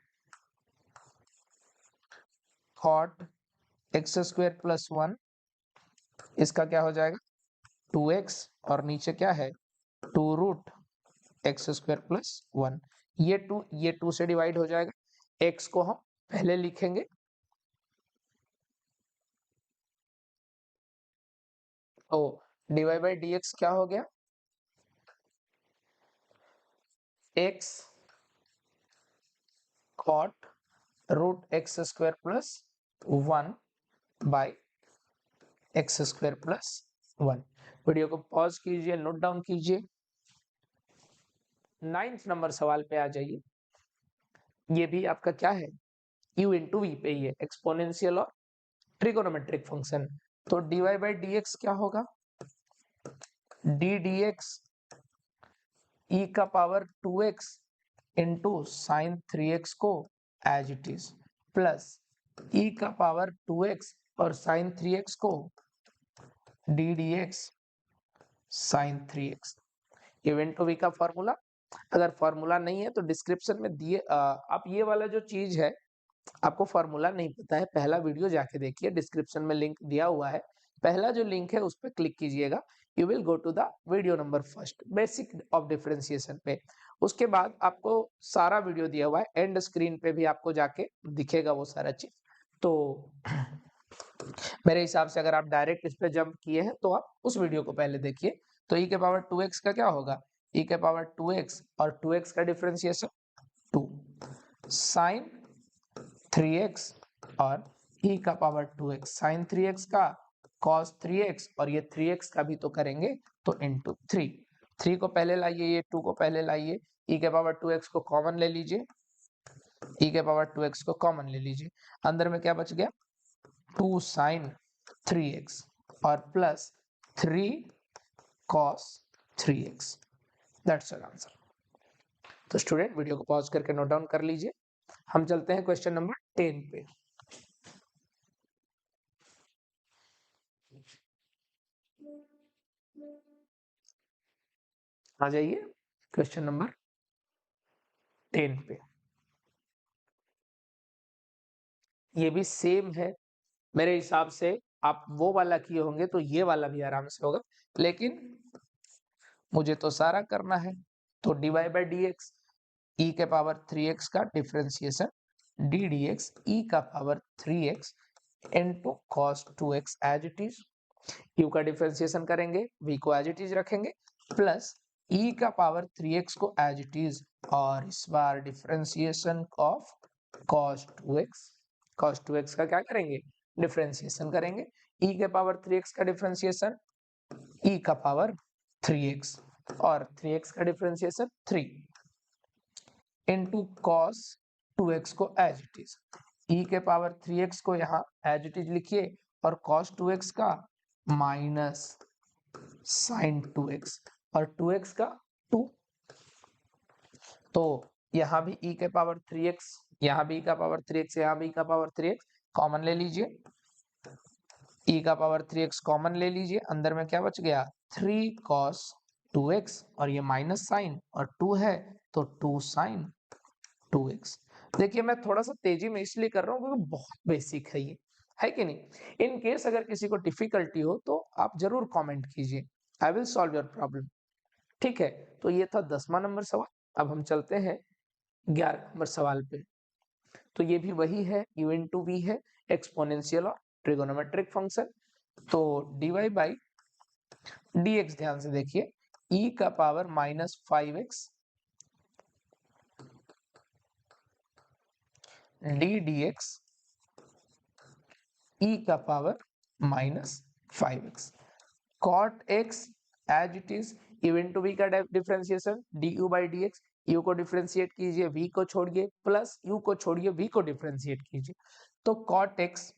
cot x square plus 1, इसका क्या हो जाएगा 2x और नीचे क्या है 2 रूट एक्स स्क्वायर प्लस 1। ये 2 से डिवाइड हो जाएगा, x को हम पहले लिखेंगे, तो dy बाई डी एक्स क्या हो गया, x cot root X square plus 1 by X square plus 1। Video को पॉज कीजिए, नोट डाउन कीजिए, 9th नंबर सवाल पे आ जाइए। ये भी आपका क्या है, u इंटू वी पे ही है, एक्सपोनेंशियल और ट्रिगोनोमेट्रिक फंक्शन। तो dy बाई डी एक्स क्या होगा, डी डी एक्स ई का power 2x into sine 3x को as it is, plus E का पावर 2x और साइन 3x को D D X sine 3x। इवेंट टू वी का फॉर्मूला, अगर फॉर्मूला नहीं है तो डिस्क्रिप्शन में दिए, आप ये वाला जो चीज है, आपको फॉर्मूला नहीं पता है, पहला वीडियो जाके देखिए, डिस्क्रिप्शन में लिंक दिया हुआ है, पहला जो लिंक है उस पर क्लिक कीजिएगा, you will go to the video number first, basic of differentiation पे। उसके बाद आपको सारा वीडियो दिया हुआ है, एंड स्क्रीन पे भी आपको जाके दिखेगा वो सारा चीज। तो मेरे हिसाब से अगर आप डायरेक्ट इस पे जंप किए हैं तो आप उस वीडियो को पहले देखिए। तो e के पावर 2x का क्या होगा, e के पावर 2x और 2x का डिफरेंशिएशन 2 साइन 3x और e का पावर 2x साइन 3x का cos 3x और ये 3x का भी तो करेंगे, तो इंटू 3 को पहले लाइए, ये 2 को पहले लाइए, e के पावर 2x को कॉमन ले लीजिए, e के पावर 2x को कॉमन ले लीजिए, अंदर में क्या बच गया 2 साइन 3x और plus 3 cos 3x, that's your answer. तो स्टूडेंट वीडियो को पॉज करके नोट डाउन कर लीजिए, हम चलते हैं क्वेश्चन नंबर 10 पे। आ जाइए क्वेश्चन नंबर 10 पे। ये भी सेम है, मेरे हिसाब से आप वो वाला किए होंगे तो ये वाला भी आराम से होगा, लेकिन मुझे तो सारा करना है। तो dy by D x e के पावर 3x का डिफरेंशिएशन डी डी एक्स ई का power 3x into cos 2x as it is, u का डिफरेंशिएशन करेंगे, v को एज इट इज रखेंगे, प्लस e का पावर 3x को एज इट इज, और इस बार डिफरेंशिएशन ऑफ cos 2x का क्या करेंगे, डिफरेंशिएशन करेंगे, e के पावर 3x का डिफरेंशिएशन e का पावर 3x और 3x का डिफरेंशिएशन 3 इंटू cos 2x को एज इट इज, e के पावर 3x को यहाँ एज इट इज लिखिए और cos 2x का माइनस साइन 2x और 2x का 2, तो यहाँ भी e के पावर 3x, यहाँ भी e का पावर 3x, यहाँ भी e का पावर 3x कॉमन ले लीजिए, e का पावर 3x कॉमन ले लीजिए, अंदर में क्या बच गया 3 cos 2x और ये माइनस साइन और 2 है तो 2 साइन 2x। देखिए मैं थोड़ा सा तेजी में इसलिए कर रहा हूँ क्योंकि बहुत बेसिक है ये, है कि नहीं। इन केस अगर किसी को डिफिकल्टी हो तो आप जरूर कमेंट कीजिए, I will solve your problem. ठीक है, तो ये था 10वां नंबर सवाल। अब हम चलते हैं 11 नंबर सवाल पे। तो ये भी वही है, u इंटू वी है, एक्सपोनेंशियल और ट्रिगोनोमेट्रिक फंक्शन। तो dy बाई dx, ध्यान से देखिए, e का power -5x D dx e का power -5x cot x as it is, u into V का differentiation du by dx, u को डिफरेंशिएट कीजिए, v को छोड़िए, प्लस u को छोड़िए, v को डिफरेंशिएट कीजिए, तो cot x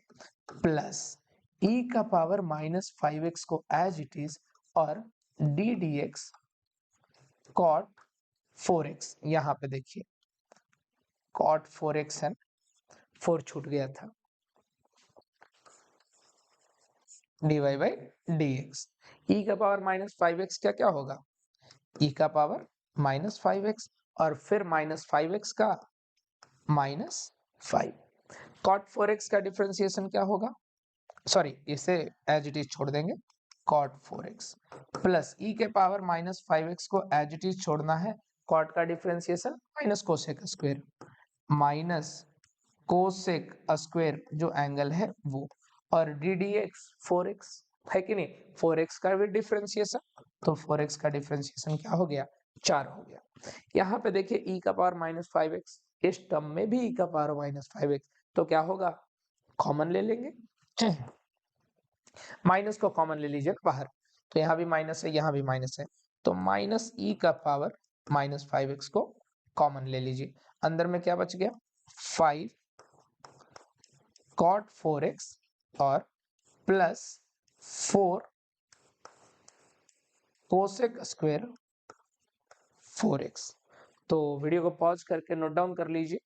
प्लस e का पावर -5x को एज इट इज और डी dx cot 4x, यहां पे देखिए cot 4x है, 4 छूट गया था, dy बाई dx, e का पावर -5x क्या क्या होगा, e का पावर -5x और फिर -5x का -5, cot 4x का डिफरेंशिएशन क्या होगा, सॉरी इसे एज इट इज छोड़ देंगे, cot 4x प्लस e के पावर -5x को एज इट इज छोड़ना है, cot का differentiation minus cosec square, minus cosec square जो एंगल है वो, और डी dx 4x है कि नहीं, 4x का भी डिफरेंशिएशन, तो 4x का डिफरेंशिएशन क्या हो गया, 4 हो गया। यहाँ पे देखिए e का पावर -5x, इस टर्म में भी e का पावर -5x, तो क्या होगा, कॉमन ले लेंगे, माइनस को कॉमन ले लीजिए बाहर, तो यहाँ भी माइनस है, यहाँ भी माइनस है, तो माइनस e का पावर -5x को कॉमन ले लीजिए, अंदर में क्या बच गया, 5 cot 4x और प्लस 4 कोसेक स्क्वायर 4x। तो वीडियो को पॉज करके नोट डाउन कर लीजिए।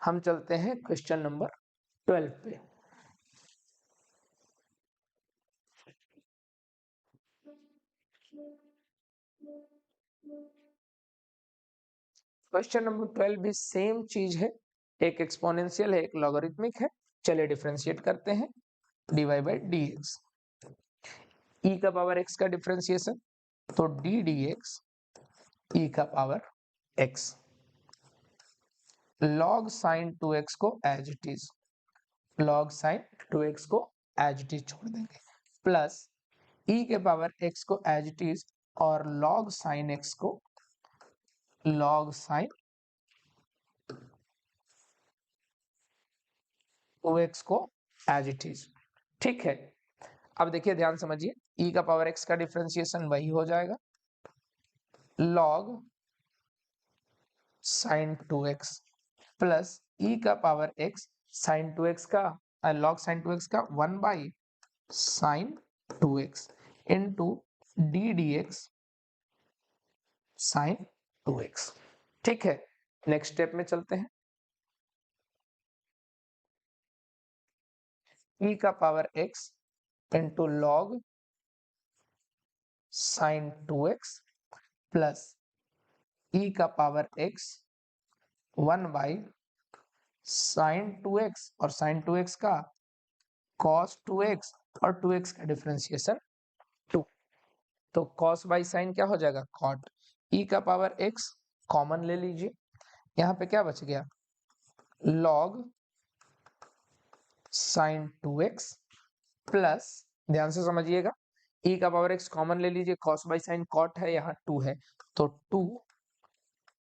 हम चलते हैं क्वेश्चन नंबर 12 पे। क्वेश्चन नंबर 12 भी सेम चीज है, एक एक्सपोनेंशियल है, एक लॉगरिथमिक है। चलिए डिफरेंशिएट करते हैं, dy बाई dx, e का पावर x का डिफरेंशिएशन, तो d dx e का power x, log sin 2x को as it is, log sin 2x को एज इट इज छोड़ देंगे, प्लस e के पावर x को एज इट इज और log sin x को, log sin 2x को एज इट इज, ठीक है। अब देखिए ध्यान समझिए, e का पावर x का डिफरेंशिएशन वही हो जाएगा, log sin 2x plus e का पावर x sin 2x का, log sin 2x का 1 by sin 2x into D dx sin 2x, ठीक है। नेक्स्ट स्टेप में चलते हैं, e का power x into log sin 2x plus e का power x 1 by sin 2x और sin 2x का cos 2x और 2x का डिफरेंशिएशन 2, तो cos बाई sin क्या हो जाएगा, cot, e का पावर x कॉमन ले लीजिए, यहाँ पे क्या बच गया, log sin 2x प्लस, ध्यान से समझिएगा, e का पावर x कॉमन ले लीजिए, cos बाई sin cot है, यहाँ 2 है, तो 2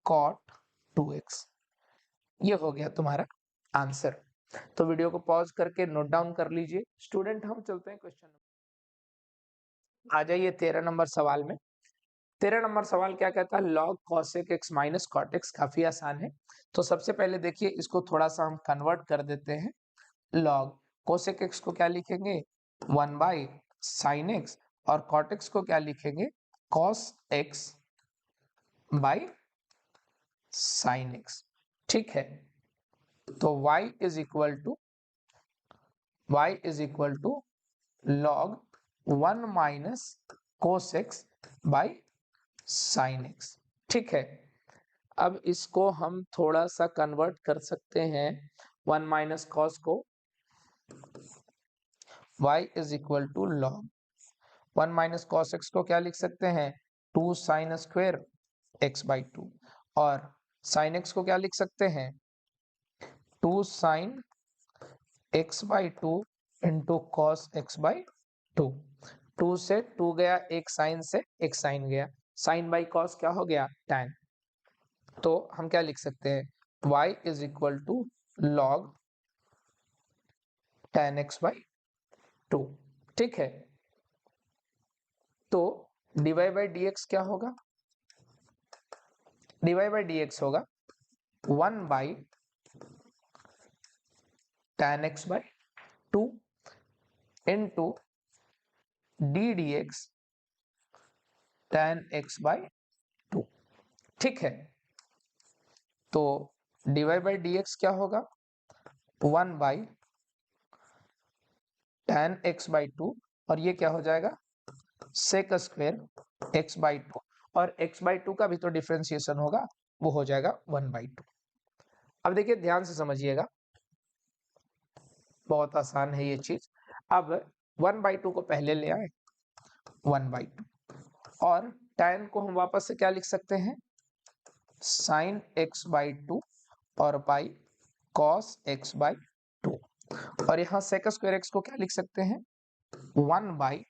cot 2x, ये हो गया तुम्हारा आंसर। तो वीडियो को पॉज करके नोट डाउन कर लीजिए स्टूडेंट। हम चलते हैं क्वेश्चन, आ जाइए 13 नंबर सवाल में। 13 नंबर सवाल क्या कहता है, log cosec x minus cot x, काफी आसान है। तो सबसे पहले देखिए इसको थोड़ा सा हम कन्वर्ट कर देते हैं, log cosec x को क्या लिखेंगे, 1 बाई sin x, और cot x को क्या लिखेंगे, cos x by sin x, ठीक है। तो y is equal to log 1 minus cos x by sin x, ठीक है। अब इसको हम थोड़ा सा कन्वर्ट कर सकते हैं, 1 माइनस कॉस को, y is equal to log 1 minus cos x को क्या लिख सकते हैं, 2 साइन स्क्वायर x बाई 2, और साइन x को क्या लिख सकते हैं, two sine x by two into cos x by two. Two से टू गया, एक साइन से एक साइन गया, साइन बाई कॉस क्या हो गया, tan। तो हम क्या लिख सकते हैं, y is equal to log tan x by two. ठीक है, तो dy बाई dx क्या होगा, dy बाई dx होगा 1 by tan x by two into d dx tan x by two. ठीक है, तो dy बाई dx क्या होगा 1 by tan x by two, और ये क्या हो जाएगा sec square x by two, और x बाई टू का भी तो डिफरेंशिएशन होगा, वो हो जाएगा 1 बाई टू। अब देखिए ध्यान से समझिएगा, बहुत आसान है ये चीज। अब 1 बाई टू को पहले ले आए, 1 बाई टू, और tan को हम वापस से क्या लिख सकते हैं, साइन x बाई टू और by cos x by two, और यहाँ सेक स्क्वायर x को क्या लिख सकते हैं 1 by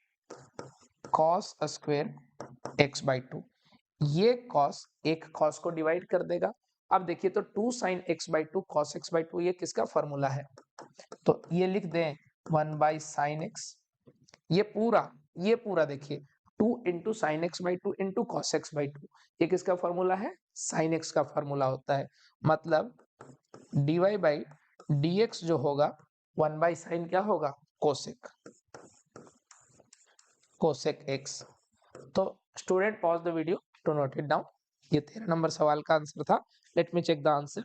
cos square x by two. ये कॉस एक कॉस को डिवाइड कर देगा। अब देखिए तो two sine x by two cos x by two, ये किसका फॉर्मूला है, तो ये लिख दें 1 बाई साइन एक्स, ये पूरा देखिए 2 into sine x by two into cos x by two, ये किसका फॉर्मूला है, साइन एक्स का फॉर्मूला होता है। मतलब dy बाई dx जो होगा 1 बाई साइन क्या होगा, कोसेक, कोसेक एक्स। तो student pause the video to note it down. ये 13 नंबर सवाल का आंसर था। Let me check the answer.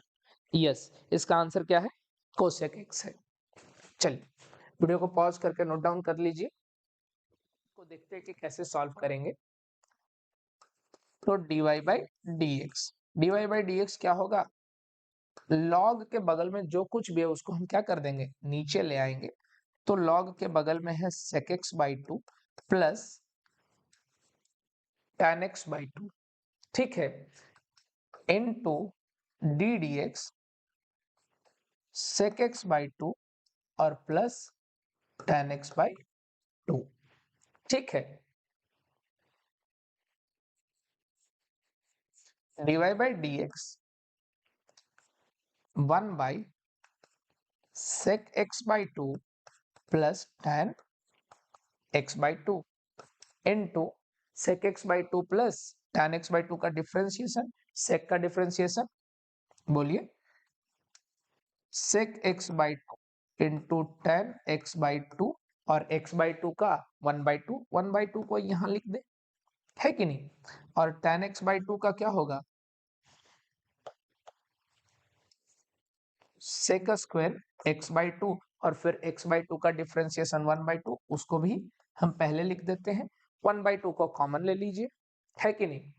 Yes, इसका आंसर क्या है, कोसेक एक्स है। चलिए वीडियो को पॉज करके नोट डाउन कर लीजिए, को देखते हैं कि कैसे सॉल्व करेंगे। तो dy by dx, dy by dx क्या होगा, log के बगल में जो कुछ भी है उसको हम क्या कर देंगे, नीचे ले आएंगे। तो log के बगल में है sec x by two plus tan x by two, ठीक है, into d dx sec x by two और plus tan x by two. ठीक है, dy by dx 1 by sec x by two plus tan x by two into sec x by two plus tan x by two का differentiation, sec का differentiation, बोलिए sec x by two into tan x by two, और x by two का 1 by two, 1 by to को यहां लिख दे, है कि नहीं, और tan x बाई टू का क्या होगा sec square x by two, और फिर x बाई टू का डिफरेंशिएशन 1 बाई टू, उसको भी हम पहले लिख देते हैं, 1 बाई टू को कॉमन ले लीजिए, है कि नहीं।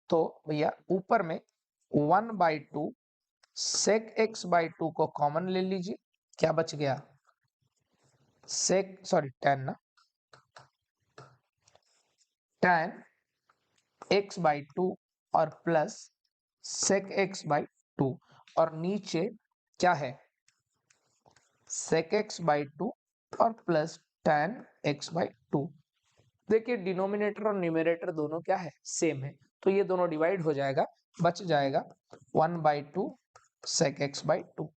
तो भैया ऊपर में 1 by to sec x by to को कॉमन ले लीजिए, क्या बच गया, sec सॉरी tan ना, tan x बाई टू और plus sec x by two, और नीचे क्या है sec x बाई टू और plus tan x by to. देखिए डिनोमिनेटर और न्यूमरेटर दोनों क्या है, सेम है, तो ये दोनों डिवाइड हो जाएगा, बच जाएगा 1 by to sec x by to.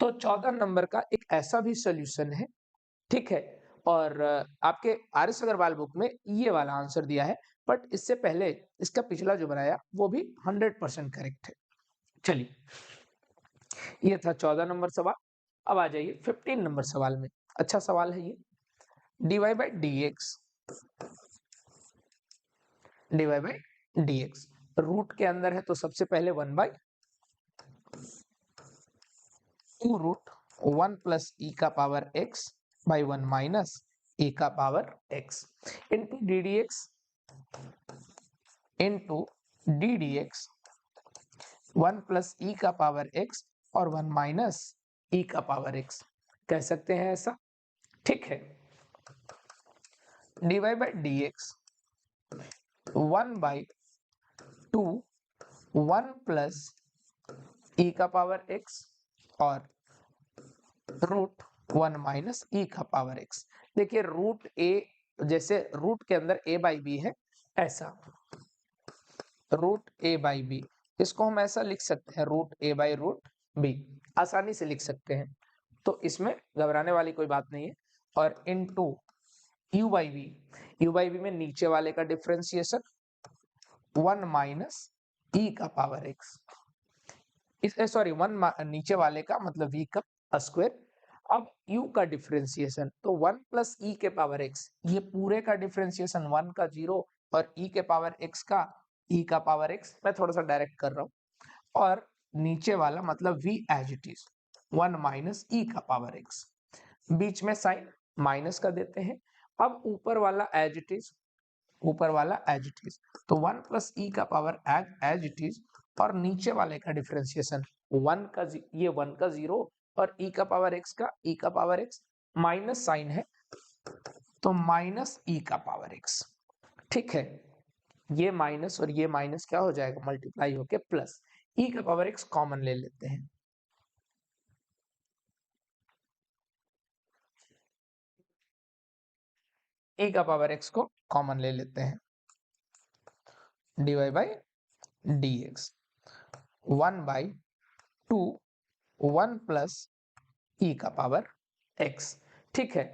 तो 14 नंबर का एक ऐसा भी सोल्यूशन है, ठीक है, और आपके आर.एस. अग्रवाल बुक में ये वाला आंसर दिया है, बट इससे पहले इसका पिछला जो बनाया वो भी 100% करेक्ट है। चलिए ये था 14 नंबर सवाल। अब आ जाइए 15 नंबर सवाल में, अच्छा सवाल है ये, dy by dx, dy by dx root के अंदर है तो सबसे पहले 1 by two root 1 plus E का power x by 1 minus e का power x into D D X into D D X 1 plus E का पावर x और 1 माइनस e का पावर x, कह सकते हैं ऐसा, ठीक है। dy by dx 1 by two 1 plus E का पावर एक्स और रूट 1 माइनस ई का पावर एक्स। देखिए रूट ए, जैसे रूट के अंदर a बाई बी है, ऐसा रूट a बाई बी, इसको हम ऐसा लिख सकते हैं root a by root b, आसानी से लिख सकते हैं, तो इसमें घबराने वाली कोई बात नहीं है। और into u by b, u by b में नीचे वाले का डिफरेंशिएशन 1 माइनस ई का पावर एक्स, सॉरी 1 नीचे वाले का मतलब v का स्क्वायर। अब u का डिफरेंशिएशन तो 1 प्लस ई के पावर x, ये पूरे का डिफरेंशिएशन 1 का 0 और e के पावर x का e का पावर x, मैं थोड़ा सा डायरेक्ट कर रहा हूं, और नीचे वाला मतलब v as it is 1 minus E का पावर x, बीच में साइन माइनस का देते हैं। अब ऊपर वाला एज इट इज, ऊपर वाला एज इट इज, तो 1 प्लस ई का पावर एज इट इज, और नीचे वाले का डिफरेंशिएशन 1 का ये 1 का 0 और e का पावर x का e का पावर x, माइनस साइन है तो माइनस e का पावर x। ठीक है, ये माइनस और ये माइनस क्या हो जाएगा, मल्टीप्लाई होके प्लस, e का पावर x कॉमन ले लेते हैं, e का पावर x को कॉमन ले लेते हैं, dy by dx 1 by 2 1 plus e का पावर x। ठीक है,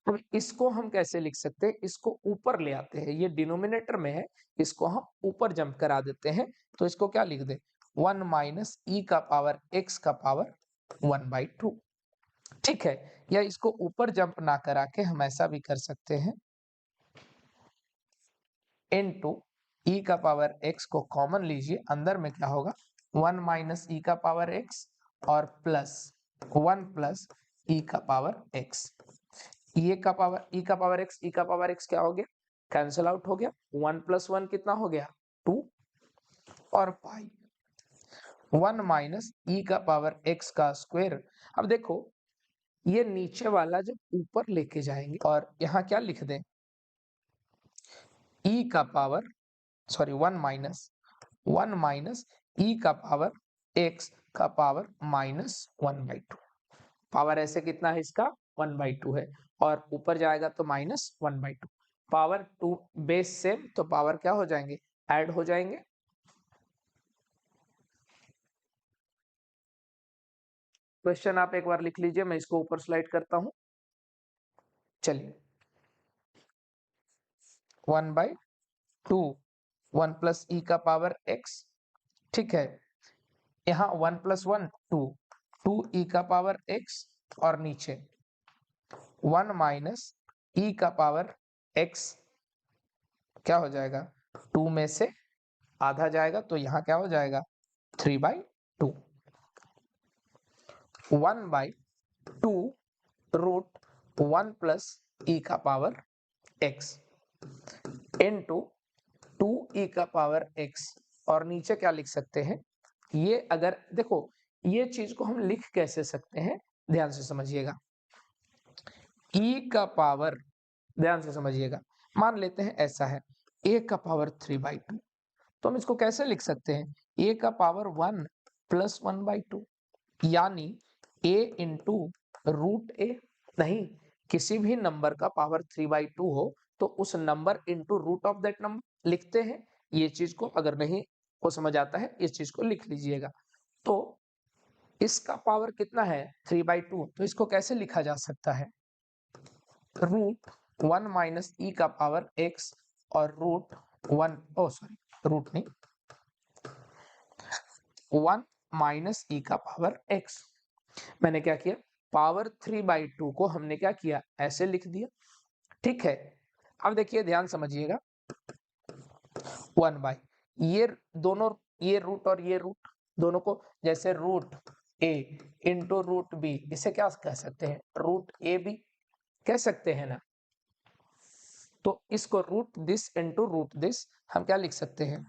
अब इसको हम कैसे लिख सकते हैं, इसको ऊपर ले आते हैं, ये डिनोमिनेटर में है, इसको हम ऊपर जंप करा देते हैं, तो इसको क्या लिख दे 1 माइनस ई का पावर x का पावर 1 बाई 2। ठीक है, या इसको ऊपर जंप ना करा के हम ऐसा भी कर सकते हैं, इनटू ई का पावर x को कॉमन लीजिए, अंदर में क्या होगा 1 माइनस ई का पावर x और प्लस 1 प्लस ई का पावर x, e का पावर e का पावर x, e का पावर x क्या हो गया, कैंसिल आउट हो गया, 1 प्लस 1 कितना हो गया 2, और पाई 1 माइनस e का पावर x का स्क्वायर। अब देखो ये नीचे वाला जब ऊपर लेके जाएंगे और यहाँ क्या लिख दें, e का पावर सॉरी 1 माइनस e का पावर x का पावर माइनस 1 बाई 2, पावर ऐसे कितना है इसका 1 बाई 2 है, और ऊपर जाएगा तो minus 1 by 2, power 2 base same, तो पावर क्या हो जाएंगे, ऐड हो जाएंगे। क्वेश्चन आप एक बार लिख लीजिए, मैं इसको ऊपर स्लाइड करता हूं। चलिए 1 बाई 2 1 प्लस ई का पावर x, ठीक है, यहाँ 1 प्लस 1 2 ई का पावर x, और नीचे 1 माइनस ई का पावर x, क्या हो जाएगा 2 में से आधा जाएगा, तो यहाँ क्या हो जाएगा 3 by 2, 1 by 2 root 1 plus E का पावर x इनटू 2 ई का पावर x, और नीचे क्या लिख सकते हैं, ये अगर देखो ये चीज को हम लिख कैसे सकते हैं, ध्यान से समझिएगा, e का पावर, ध्यान से समझिएगा, मान लेते हैं ऐसा है a का पावर 3 बाई 2, तो हम इसको कैसे लिख सकते हैं, a का पावर 1 प्लस 1 बाई 2, यानी a इंटू रूट ए, नहीं किसी भी नंबर का पावर 3 बाई 2 हो तो उस number into root of that number लिखते हैं, ये चीज को अगर नहीं को समझ आता है इस चीज को लिख लीजिएगा। तो इसका पावर कितना है 3 बाई 2, तो इसको कैसे लिखा जा सकता है, रूट 1 माइनस ई का पावर x और रूट 1, ओ सॉरी रूट नहीं 1 माइनस ई का पावर x, मैंने क्या किया पावर 3 बाई 2 को हमने क्या किया ऐसे लिख दिया। ठीक है, अब देखिए ध्यान समझिएगा 1 बाई ये दोनों, ये रूट और ये रूट दोनों को, जैसे root a into root b, इसे क्या कह सकते हैं रूट ए बी कह सकते हैं ना, तो इसको root this into root this हम क्या लिख सकते हैं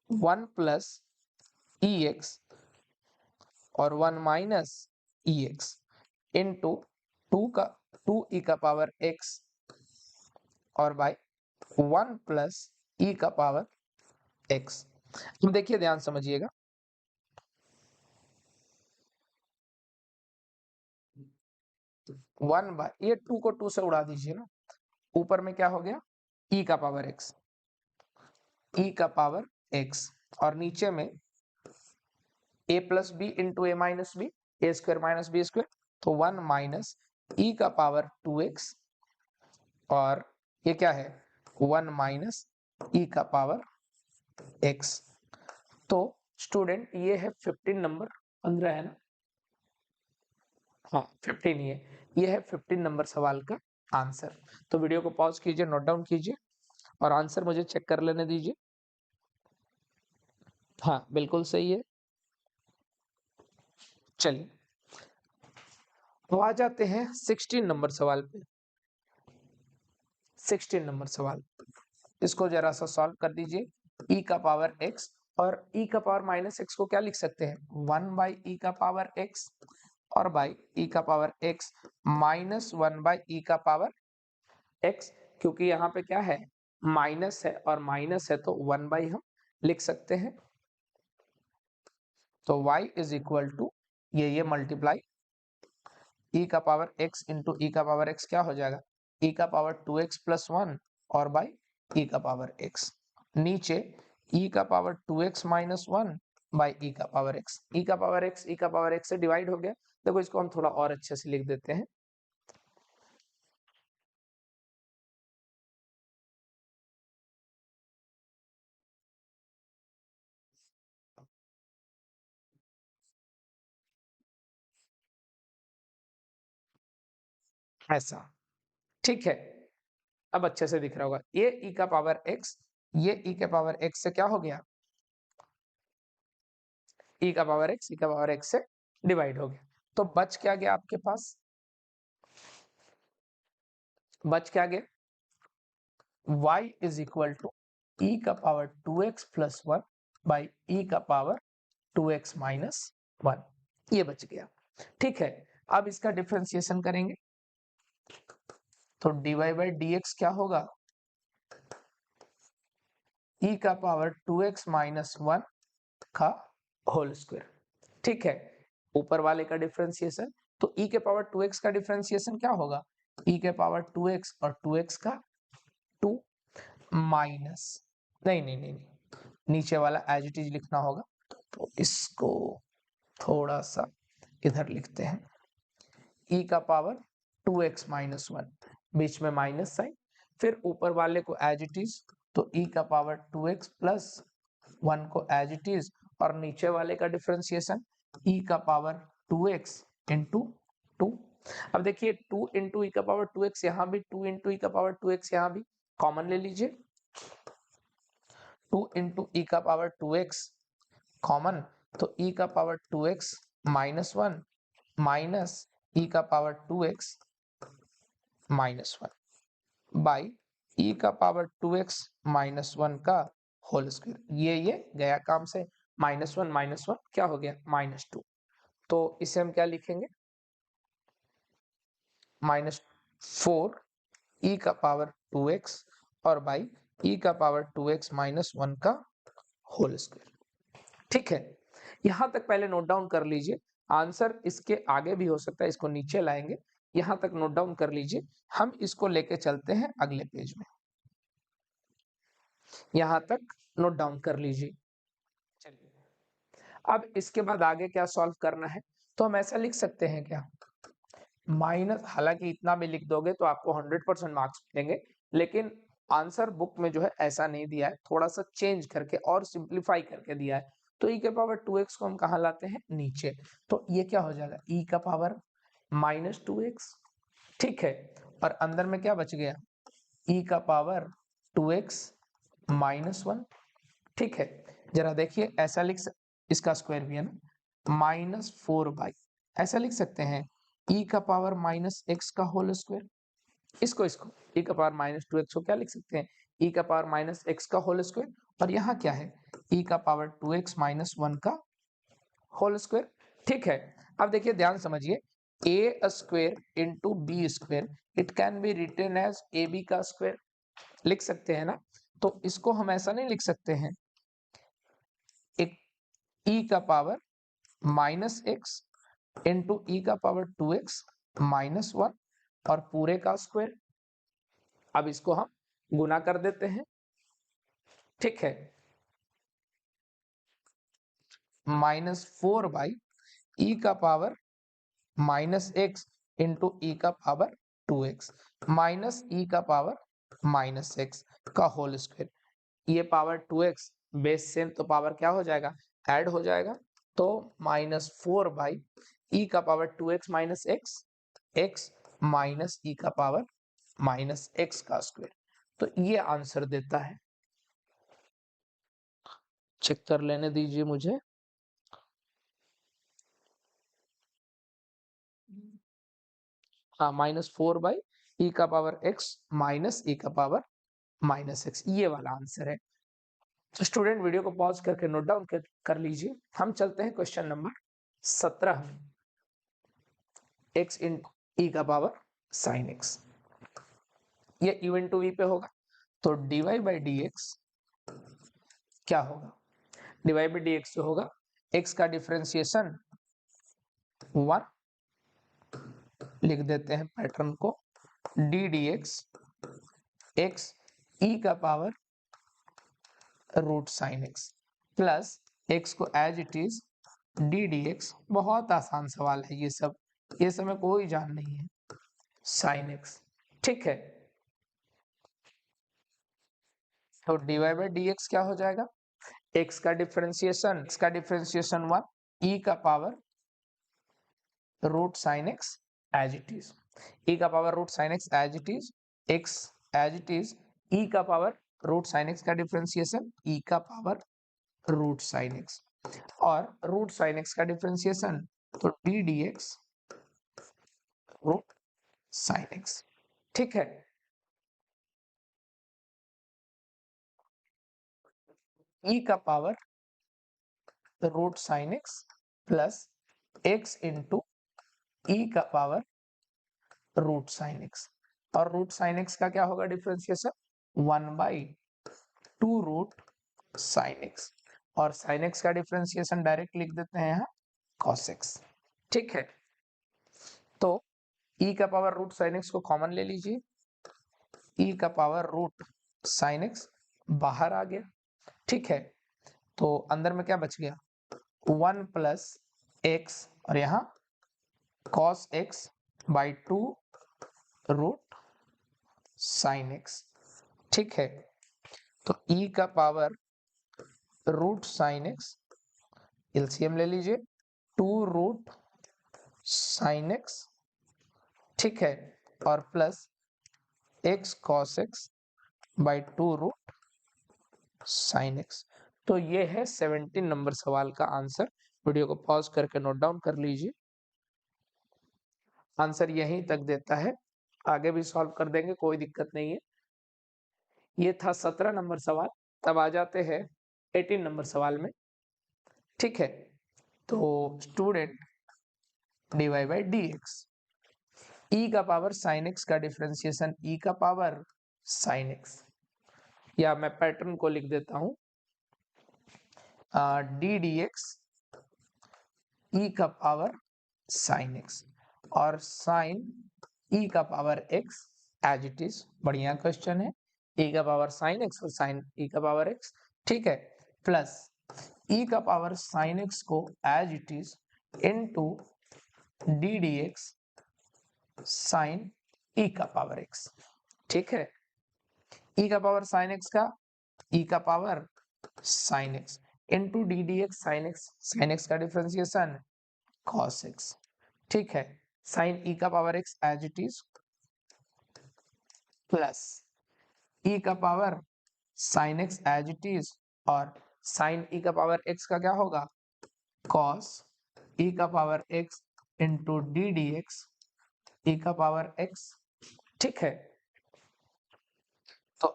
1 प्लस ई एक्स और 1 माइनस ई एक्स इंटू 2 ई का पावर x और बाई 1 प्लस ई का पावर x। तो देखिए ध्यान समझिएगा ये 2 को 2 से उड़ा दीजिए ना, ऊपर में क्या हो गया e का पावर x, e का पावर x, और नीचे में a plus b into a minus b, a square minus b square, तो 1 माइनस e का पावर 2x, और ये क्या है 1 माइनस e का पावर x। तो स्टूडेंट ये है 15 नंबर, 15 है ना, हाँ 15 ये है 15 नंबर सवाल का आंसर। तो वीडियो को पॉज कीजिए, नोट डाउन कीजिए और आंसर मुझे चेक कर लेने दीजिए। हाँ बिल्कुल सही है। चलिए तो आ जाते हैं 16 नंबर सवाल पे। 16 नंबर सवाल, इसको जरा सा सॉल्व कर दीजिए। e का पावर x और e का पावर माइनस x को क्या लिख सकते हैं 1 बाई e का पावर x, और बाई e का power x minus 1 by e का पावर x, क्योंकि यहाँ पे क्या है माइनस है और माइनस है तो 1 बाई हम लिख सकते हैं। तो y इज इक्वल टू ये मल्टीप्लाई e का पावर x इंटू e का पावर x क्या हो जाएगा e का पावर 2x प्लस 1 और बाई e का पावर x, नीचे e का power 2x minus 1 by e का पावर x, e का पावर x e का पावर x से डिवाइड हो गया। देखो इसको हम थोड़ा और अच्छे से लिख देते हैं, ऐसा ठीक है। अब अच्छे से दिख रहा होगा, ये e का पावर x, ये e के पावर x से क्या हो गया e का पावर x e का पावर x से डिवाइड हो गया। तो बच क्या गया आपके पास, बच क्या गया y is equal to e का power 2x plus 1 by e का पावर 2x माइनस 1, ये बच गया। ठीक है, अब इसका डिफरेंशिएशन करेंगे तो dy बाई dx क्या होगा e का पावर 2x माइनस 1 का होल स्क्वायर। ठीक है, ऊपर वाले का डिफरेंशिएशन, तो e के पावर 2x का डिफरेंशिएशन क्या होगा e के पावर 2x और 2x का 2 माइनस, नहीं, नीचे वाला एज इट इज लिखना होगा, तो इसको थोड़ा सा इधर लिखते हैं e का पावर 2x माइनस 1, बीच में माइनस साइन, फिर ऊपर वाले को एज इट इज, तो e का पावर 2x प्लस 1 को एज इट इज, और नीचे वाले का डिफरेंशिएशन e का पावर 2x इंटू 2। अब देखिए 2 इंटू ई का पावर 2x, यहाँ भी 2 इंटू ई का पावर 2x, यहाँ भी कॉमन ले लीजिए, 2 इंटू ई का पावर 2x कॉमन, तो e का power 2x minus 1 minus e का power 2x minus 1 by e का पावर 2x माइनस 1 का होल स्क्वायर, ये गया काम से, माइनस वन क्या हो गया -2, तो इसे हम क्या लिखेंगे -4 e का पावर 2x और बाई e का पावर 2x माइनस 1 का होल स्क्वायर। ठीक है, यहां तक पहले नोट डाउन कर लीजिए, आंसर इसके आगे भी हो सकता है, इसको नीचे लाएंगे, यहां तक नोट डाउन कर लीजिए, हम इसको लेके चलते हैं अगले पेज में, यहां तक नोट डाउन कर लीजिए। चलिए अब इसके बाद आगे क्या सॉल्व करना है, तो हम ऐसा लिख सकते हैं क्या माइनस, हालांकि इतना भी लिख दोगे तो आपको 100% मार्क्स मिलेंगे, लेकिन आंसर बुक में जो है ऐसा नहीं दिया है, थोड़ा सा चेंज करके और सिंप्लीफाई करके दिया है। तो e के पावर 2x को हम कहाँ लाते हैं नीचे, तो ये क्या हो जाएगा e का पावर -2x। ठीक है, और अंदर में क्या बच गया e का पावर 2x माइनस 1। ठीक है, जरा देखिए ऐसा इसका स्क्वायर भी है ना -4 बाई, ऐसा लिख सकते हैं e का पावर -x का होल स्क्वायर, इसको e का पावर -2x को क्या लिख सकते हैं e का पावर -x का होल स्क्वायर, और यहाँ क्या है e का पावर 2x माइनस 1 का होल स्क्वायर। ठीक है, अब देखिए ध्यान समझिए, a square into b square it can be written as a b का स्क्वायर, लिख सकते हैं ना, तो इसको हम ऐसा नहीं लिख सकते हैं एक e का पावर -x इंटू ई का पावर 2x -1 और पूरे का स्क्वायर। अब इसको हम गुना कर देते हैं, ठीक है। -4/e⁻ -x into e⁻²x -e⁻−x का होल स्क्वायर। ये पावर 2x बेस सेम, तो पावर क्या हो जाएगा, ऐड हो जाएगा। तो -4/e⁻²x x -e⁻−x का स्क्वायर। तो ये आंसर देता है। चेक कर लेने दीजिए मुझे। हाँ, -4/e⁻x -e⁻−x, ये वाला आंसर है। तो स्टूडेंट वीडियो को पॉज करके नोट डाउन कर लीजिए। हम चलते हैं क्वेश्चन नंबर 17 में। x इंटू e⁻sin x, ये इवन टू वी पे होगा, तो dy/dx क्या होगा, dy/dx जो होगा, x का डिफरेंशिएशन 1 लिख देते हैं पैटर्न को, ddx x e⁻√sin x plus x को एज इट इज ddx, बहुत आसान सवाल है ये सब में कोई जान नहीं है, sin x, ठीक है। तो dy/dx क्या हो जाएगा, x का differentiation 1 e⁻√sin x as it is, e⁻√sin x as it is, x as it is, e⁻√sin x का डिफरेंशिएशन e⁻√sin x, और √sin x का डिफरेंशिएशन तो ddx √sin x, ठीक है। e⁻√sin x plus x into e⁻√sin x, और √sin x का क्या होगा डिफरेंशिएशन, 1/2 √sin x, और sin x का डिफरेंशिएशन डायरेक्ट लिख देते हैं यहाँ cos x, ठीक है। तो e⁻√sin x को कॉमन ले लीजिए, e⁻√sin x बाहर आ गया, ठीक है। तो अंदर में क्या बच गया, 1 प्लस x, और यहाँ cos x/2 √sin x, ठीक है। तो e⁻√sin x एलसीएम ले लीजिए, 2 √sin x, ठीक है, और plus x cos x/2 √sin x। तो ये है 17 नंबर सवाल का आंसर। वीडियो को पॉज करके नोट डाउन कर लीजिए। आंसर यहीं तक देता है, आगे भी सॉल्व कर देंगे, कोई दिक्कत नहीं है। ये था 17 नंबर सवाल। तब आ जाते हैं 18 नंबर सवाल में, ठीक है। तो स्टूडेंट dy/dx, e⁻sin x का डिफरेंशिएशन e⁻sin x, या मैं पैटर्न को लिख देता हूं, ddx e⁻sin x और sin e⁻x as it is, बढ़िया क्वेश्चन है, e⁻sin x और sin e⁻x, ठीक है, प्लस e⁻sin x को as it is into ddx sin e⁻x, ठीक है। e⁻sin x का e⁻sin x into ddx sin x का डिफरेंशिएशन cos x, ठीक है, sin e⁻x as it is plus e⁻sin x as it is, और sin e⁻x का क्या होगा, cos e⁻x into ddx e⁻x, ठीक है। तो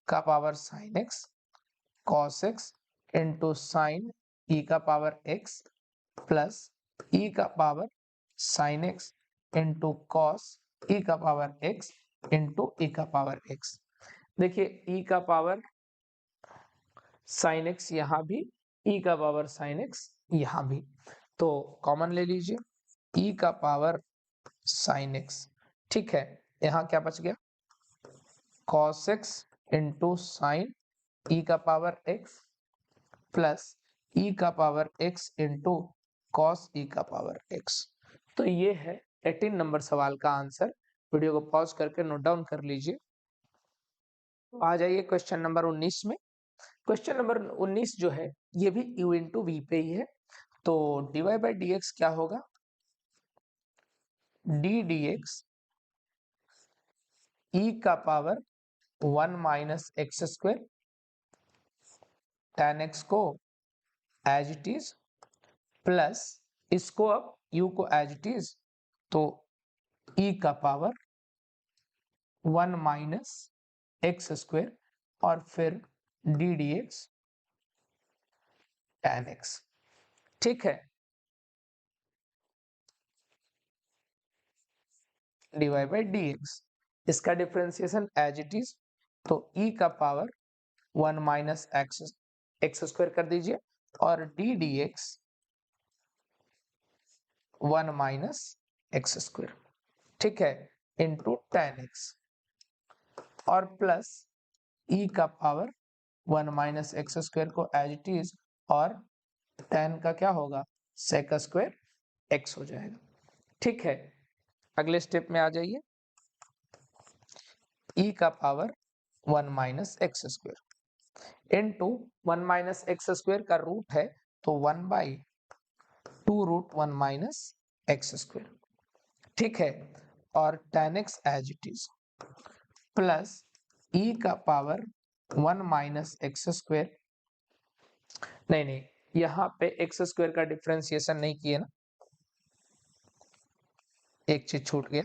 e⁻sin x cos x into sin e⁻x plus e⁻sin x into cos e⁻x into e⁻x। देखिए e⁻sin x यहाँ भी, e⁻sin x यहाँ भी, तो कॉमन ले लीजिए, ई का पावर साइन एक्स। ठीक है, यहाँ क्या बच गया, कॉस एक्स इंटू साइन ई का पावर एक्स प्लस ई का पावर एक्स इंटू कॉस ई का पावर एक्स। तो ये है 18 नंबर सवाल का आंसर। वीडियो को पॉज करके नोट डाउन कर लीजिए। आ जाइए क्वेश्चन नंबर 19 में। क्वेश्चन नंबर 19 जो है ये भी u इंटू वी पे ही है। तो dy बाई डी एक्स क्या होगा, d dx e का power 1 minus x square, tan x को एज इट इज प्लस इसको अब u को एज इट इज, तो e का पावर 1 माइनस एक्स स्क्वायर और फिर d dx tan x। ठीक है, dy बाई डी एक्स, इसका डिफरेंशिएशन एज इट इज, तो e का पावर 1 माइनस एक्स स्क्वायर कर दीजिए और d dx 1 minus x square, ठीक है, इंटू tan x और प्लस e का पावर 1 माइनस एक्स स्क्वायर को एज इट इज और tan का क्या होगा, सेक स्क्वायर x हो जाएगा। ठीक है, अगले स्टेप में आ जाइए, e का power 1 minus x square into 1 minus x square का रूट है तो 1 by 2 root 1 minus x square. ठीक है, और tan x as it is plus e का पावर 1 माइनस एक्स स्क्वायर, नहीं यहाँ पे एक्स स्क्वायर का डिफरेंशिएशन नहीं किए ना, एक चीज छूट गया,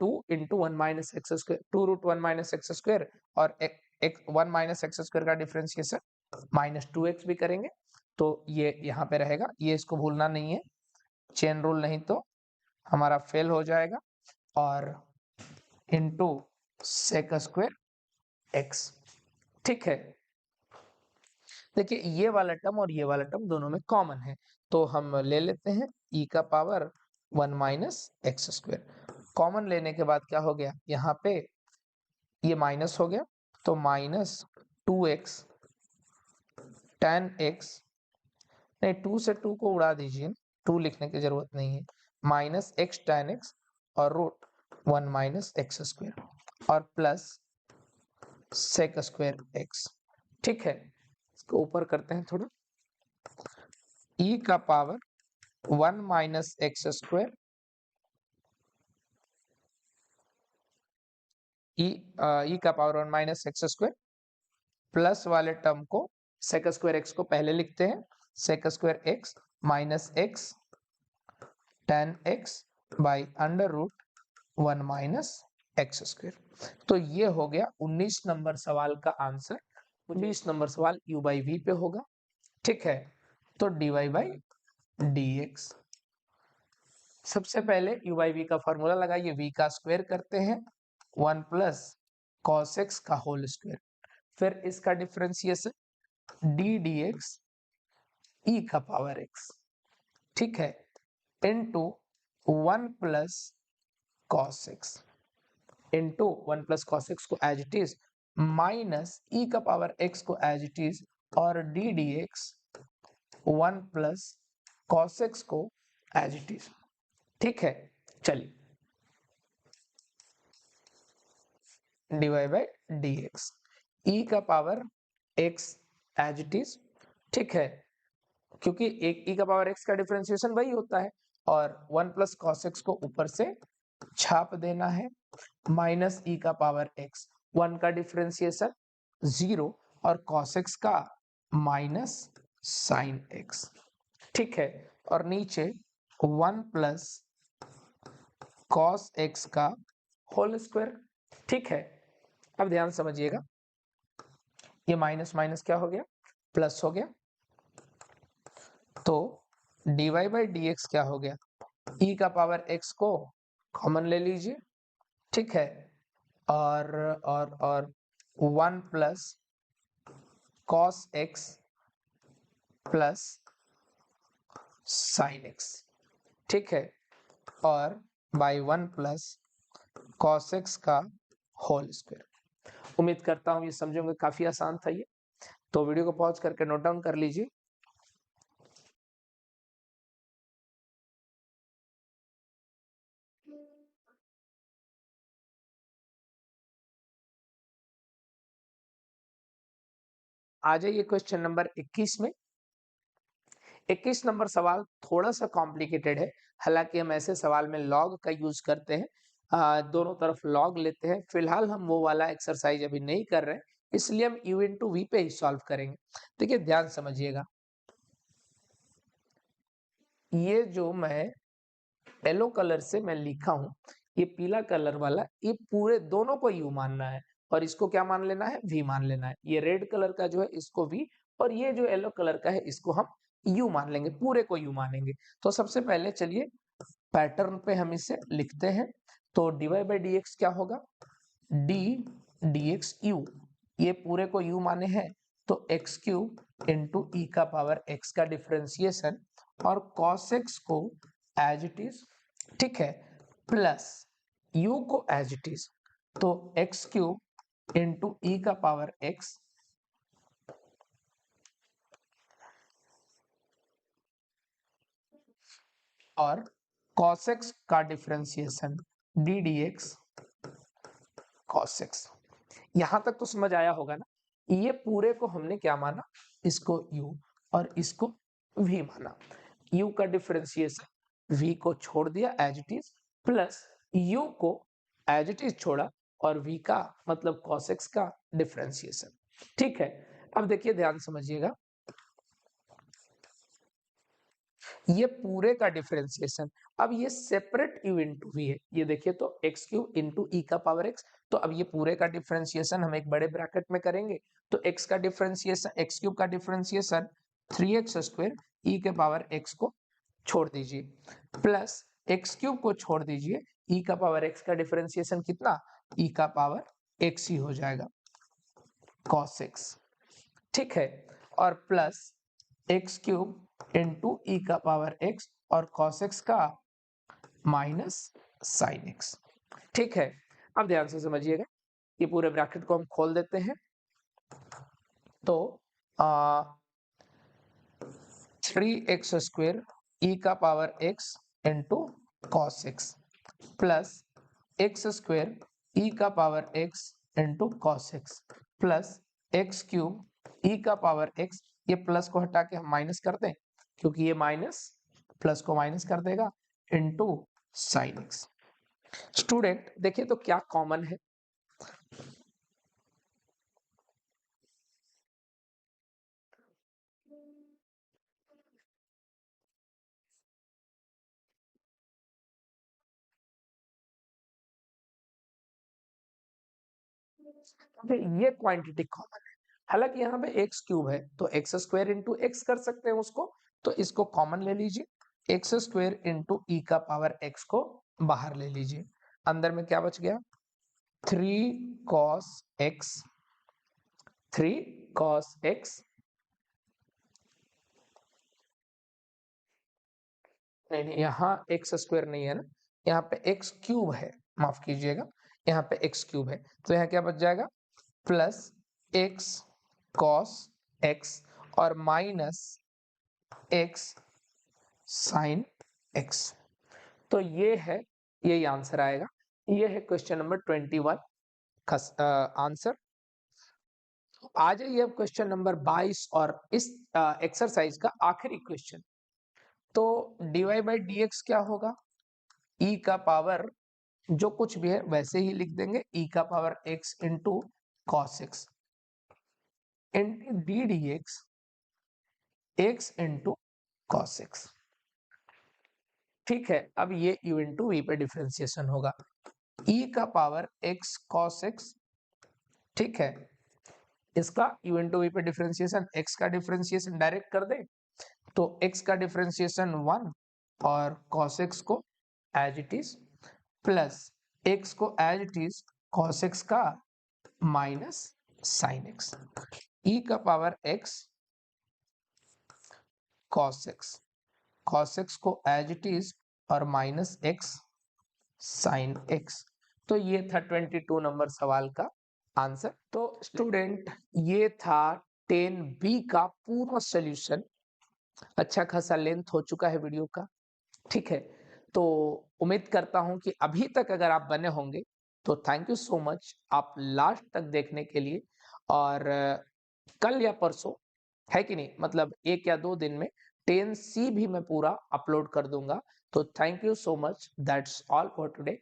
2 into 1 minus x square, 2 root 1 minus x square और 1 माइनस एक्स स्क्वायर का डिफरेंशिएशन माइनस 2x भी करेंगे तो ये यहाँ पे रहेगा, ये इसको भूलना नहीं है, चेन रूल नहीं तो हमारा फेल हो जाएगा, और इंटू सेक स्क्वायर एक्स। ठीक है, देखिए ये वाला टर्म और ये वाला टर्म दोनों में कॉमन है तो हम ले लेते हैं e का power 1 minus x square. Common लेने के बाद क्या हो गया, यहाँ पे ये माइनस हो गया तो माइनस 2x tan x, नहीं 2 से 2 को उड़ा दीजिए, 2 लिखने की जरूरत नहीं है, माइनस x tan x और रूट 1 माइनस एक्स स्क्वायर और प्लस सेक स्क्वायर एक्स। ठीक है, इसको ऊपर करते हैं थोड़ा, e का पावर 1 माइनस एक्स स्क्वायर, ई का power 1 minus x square plus वाले टर्म को सेक स्क्वायर एक्स को पहले लिखते हैं, sec square x minus x tan x by under root 1 minus x square. तो ये हो गया 19 नंबर सवाल का आंसर। 19 नंबर सवाल u बाई वी पे होगा। ठीक है, तो dy बाई dx, सबसे पहले u बाई वी का फॉर्मूला लगाइए, v का स्क्वायर करते हैं 1 प्लस कॉस एक्स का होल स्क्वायर, फिर इसका डिफरेंशिएशन d dx e का पावर x, ठीक है, into 1 plus cos X into 1 plus cos X को as it is minus e का पावर x को एज इट इज और d dx 1 plus cos X को एज इट इज। ठीक है, चलिए dy बाई डी एक्स, ई का power x as it is, ठीक है, क्योंकि एक e का पावर x का डिफरेंशिएशन वही होता है और 1 प्लस कॉस एक्स को ऊपर से छाप देना है, माइनस e का पावर x, 1 का डिफरेंशिएशन 0 और cos x का माइनस साइन x। ठीक है, और नीचे 1 प्लस cos x का होल स्क्वायर। ठीक है, अब ध्यान समझिएगा, ये माइनस माइनस क्या हो गया, प्लस हो गया, तो dy बाई डी एक्स क्या हो गया, e का पावर x को कॉमन ले लीजिए, ठीक है, और 1 plus cos X plus sine x. ठीक है, और बाई 1 प्लस कॉस एक्स का होल स्क्वायर। उम्मीद करता हूं ये समझोगे, काफी आसान था ये। तो वीडियो को पॉज करके नोट डाउन कर लीजिए। आ जाइए क्वेश्चन नंबर 21 में। 21 नंबर सवाल थोड़ा सा कॉम्प्लिकेटेड है, हालांकि हम ऐसे सवाल में लॉग का यूज करते हैं, दोनों तरफ लॉग लेते हैं। फिलहाल हम वो वाला एक्सरसाइज अभी नहीं कर रहे हैं, इसलिए हम u इंटू वी पे ही सॉल्व करेंगे। देखिए ध्यान समझिएगा, ये जो मैं येलो कलर से मैं लिखा हूं, ये पीला कलर वाला, ये पूरे दोनों को u मानना है, और इसको क्या मान लेना है, v मान लेना है। ये रेड कलर का जो है इसको v, और ये जो येलो कलर का है इसको हम u मान लेंगे, पूरे को u मानेंगे। तो सबसे पहले चलिए पैटर्न पे हम इसे लिखते हैं। तो dy बाई डी एक्स क्या होगा, d dx u, ये पूरे को u माने हैं, तो एक्स क्यूब इंटू ई का पावर x का डिफरेंशिएशन, और cos x को एज इट इज, ठीक है, प्लस u को एज इट इज, तो एक्स क्यूब इंटू ई का पावर x, और cos x का differentiation d dx cos x। यहां तक तो समझ आया होगा ना। ये पूरे को हमने क्या माना, इसको u और इसको v माना। u का डिफरेंशिएशन v को छोड़ दिया as it is, plus u को एज इट इज छोड़ा, और v का मतलब cos x का डिफरेंशिएशन। ठीक है, अब देखिए ध्यान समझिएगा, ये पूरे का डिफरेंशिएशन, अब ये सेपरेट u इंटू वी है, ये देखिए तो एक्स क्यूब इंटू ई का पावर एक्स। तो अब ये पूरे का डिफरेंशिएशन हम एक बड़े ब्रैकेट में करेंगे, तो x का डिफरेंशिएशन, एक्स क्यूब का डिफरेंशिएशन 3x स्क्वायर, ई के पावर x को छोड़ दीजिए, प्लस एक्स क्यूब को छोड़ दीजिए, ई का पावर x का डिफरेंशिएशन कितना, ई का पावर x ही हो जाएगा, cos x। ठीक है, और plus X cube into E का पावर x, और cos x का माइनस साइन x। ठीक है, अब ध्यान से समझिएगा, ये पूरे ब्रैकेट को हम खोल देते हैं। तो 3x स्क्वायर ई का power x into cos X, plus X square ई का power x into cos X, plus X cube E का पावर x, ये प्लस को हटा के हम माइनस कर दें, क्योंकि ये माइनस प्लस को माइनस कर देगा, इंटू साइन एक्स। स्टूडेंट देखिए तो क्या कॉमन है, ये क्वांटिटी कॉमन है। हालांकि यहाँ पे एक्स क्यूब है, तो एक्स स्क्वायर इंटू एक्स कर सकते हैं उसको, तो इसको कॉमन ले लीजिए, एक्स स्क्वायर इंटू ई का पावर एक्स को बाहर ले लीजिए, अंदर में क्या बच गया, 3 cos x, 3 cos x, नहीं यहाँ एक्स स्क्वायर नहीं है ना, यहाँ पे एक्स क्यूब है, माफ कीजिएगा, यहाँ पे एक्स क्यूब है, तो यहाँ क्या बच जाएगा, प्लस एक्स कॉस एक्स, और माइनस एक्स साइन एक्स। तो ये है, यही आंसर आएगा। ये है क्वेश्चन नंबर 21 का आंसर। आ जाइए अब क्वेश्चन नंबर 22 और इस एक्सरसाइज का आखिरी क्वेश्चन। तो dy बाई डी एक्स क्या होगा, e का पावर जो कुछ भी है वैसे ही लिख देंगे, e का power x into cos X, into D D X into cos x. ठीक है, अब ये u इंटू वी पे डिफरेंशिएशन होगा, e का पावर x cos x, ठीक है, इसका u इंटू वी पे डिफरेंशिएशन, x का डिफरेंशिएशन डायरेक्ट कर दे, तो x का डिफरेंशिएशन 1, और cos x को as it is, plus x को as it is cos x का माइनस साइन x, e का power x cos x, cos x को एज इट इज और माइनस एक्स साइन एक्स। तो ये था 22 नंबर सवाल का आंसर। तो स्टूडेंट ये था 10B का पूरा सॉल्यूशन। अच्छा खासा लेंथ हो चुका है वीडियो का, ठीक है। तो उम्मीद करता हूं कि अभी तक अगर आप बने होंगे तो थैंक यू सो मच आप लास्ट तक देखने के लिए। और कल या परसों, है कि नहीं, मतलब 1 या 2 दिन में 10C भी मैं पूरा अपलोड कर दूंगा। तो thank you so much, that's all for today.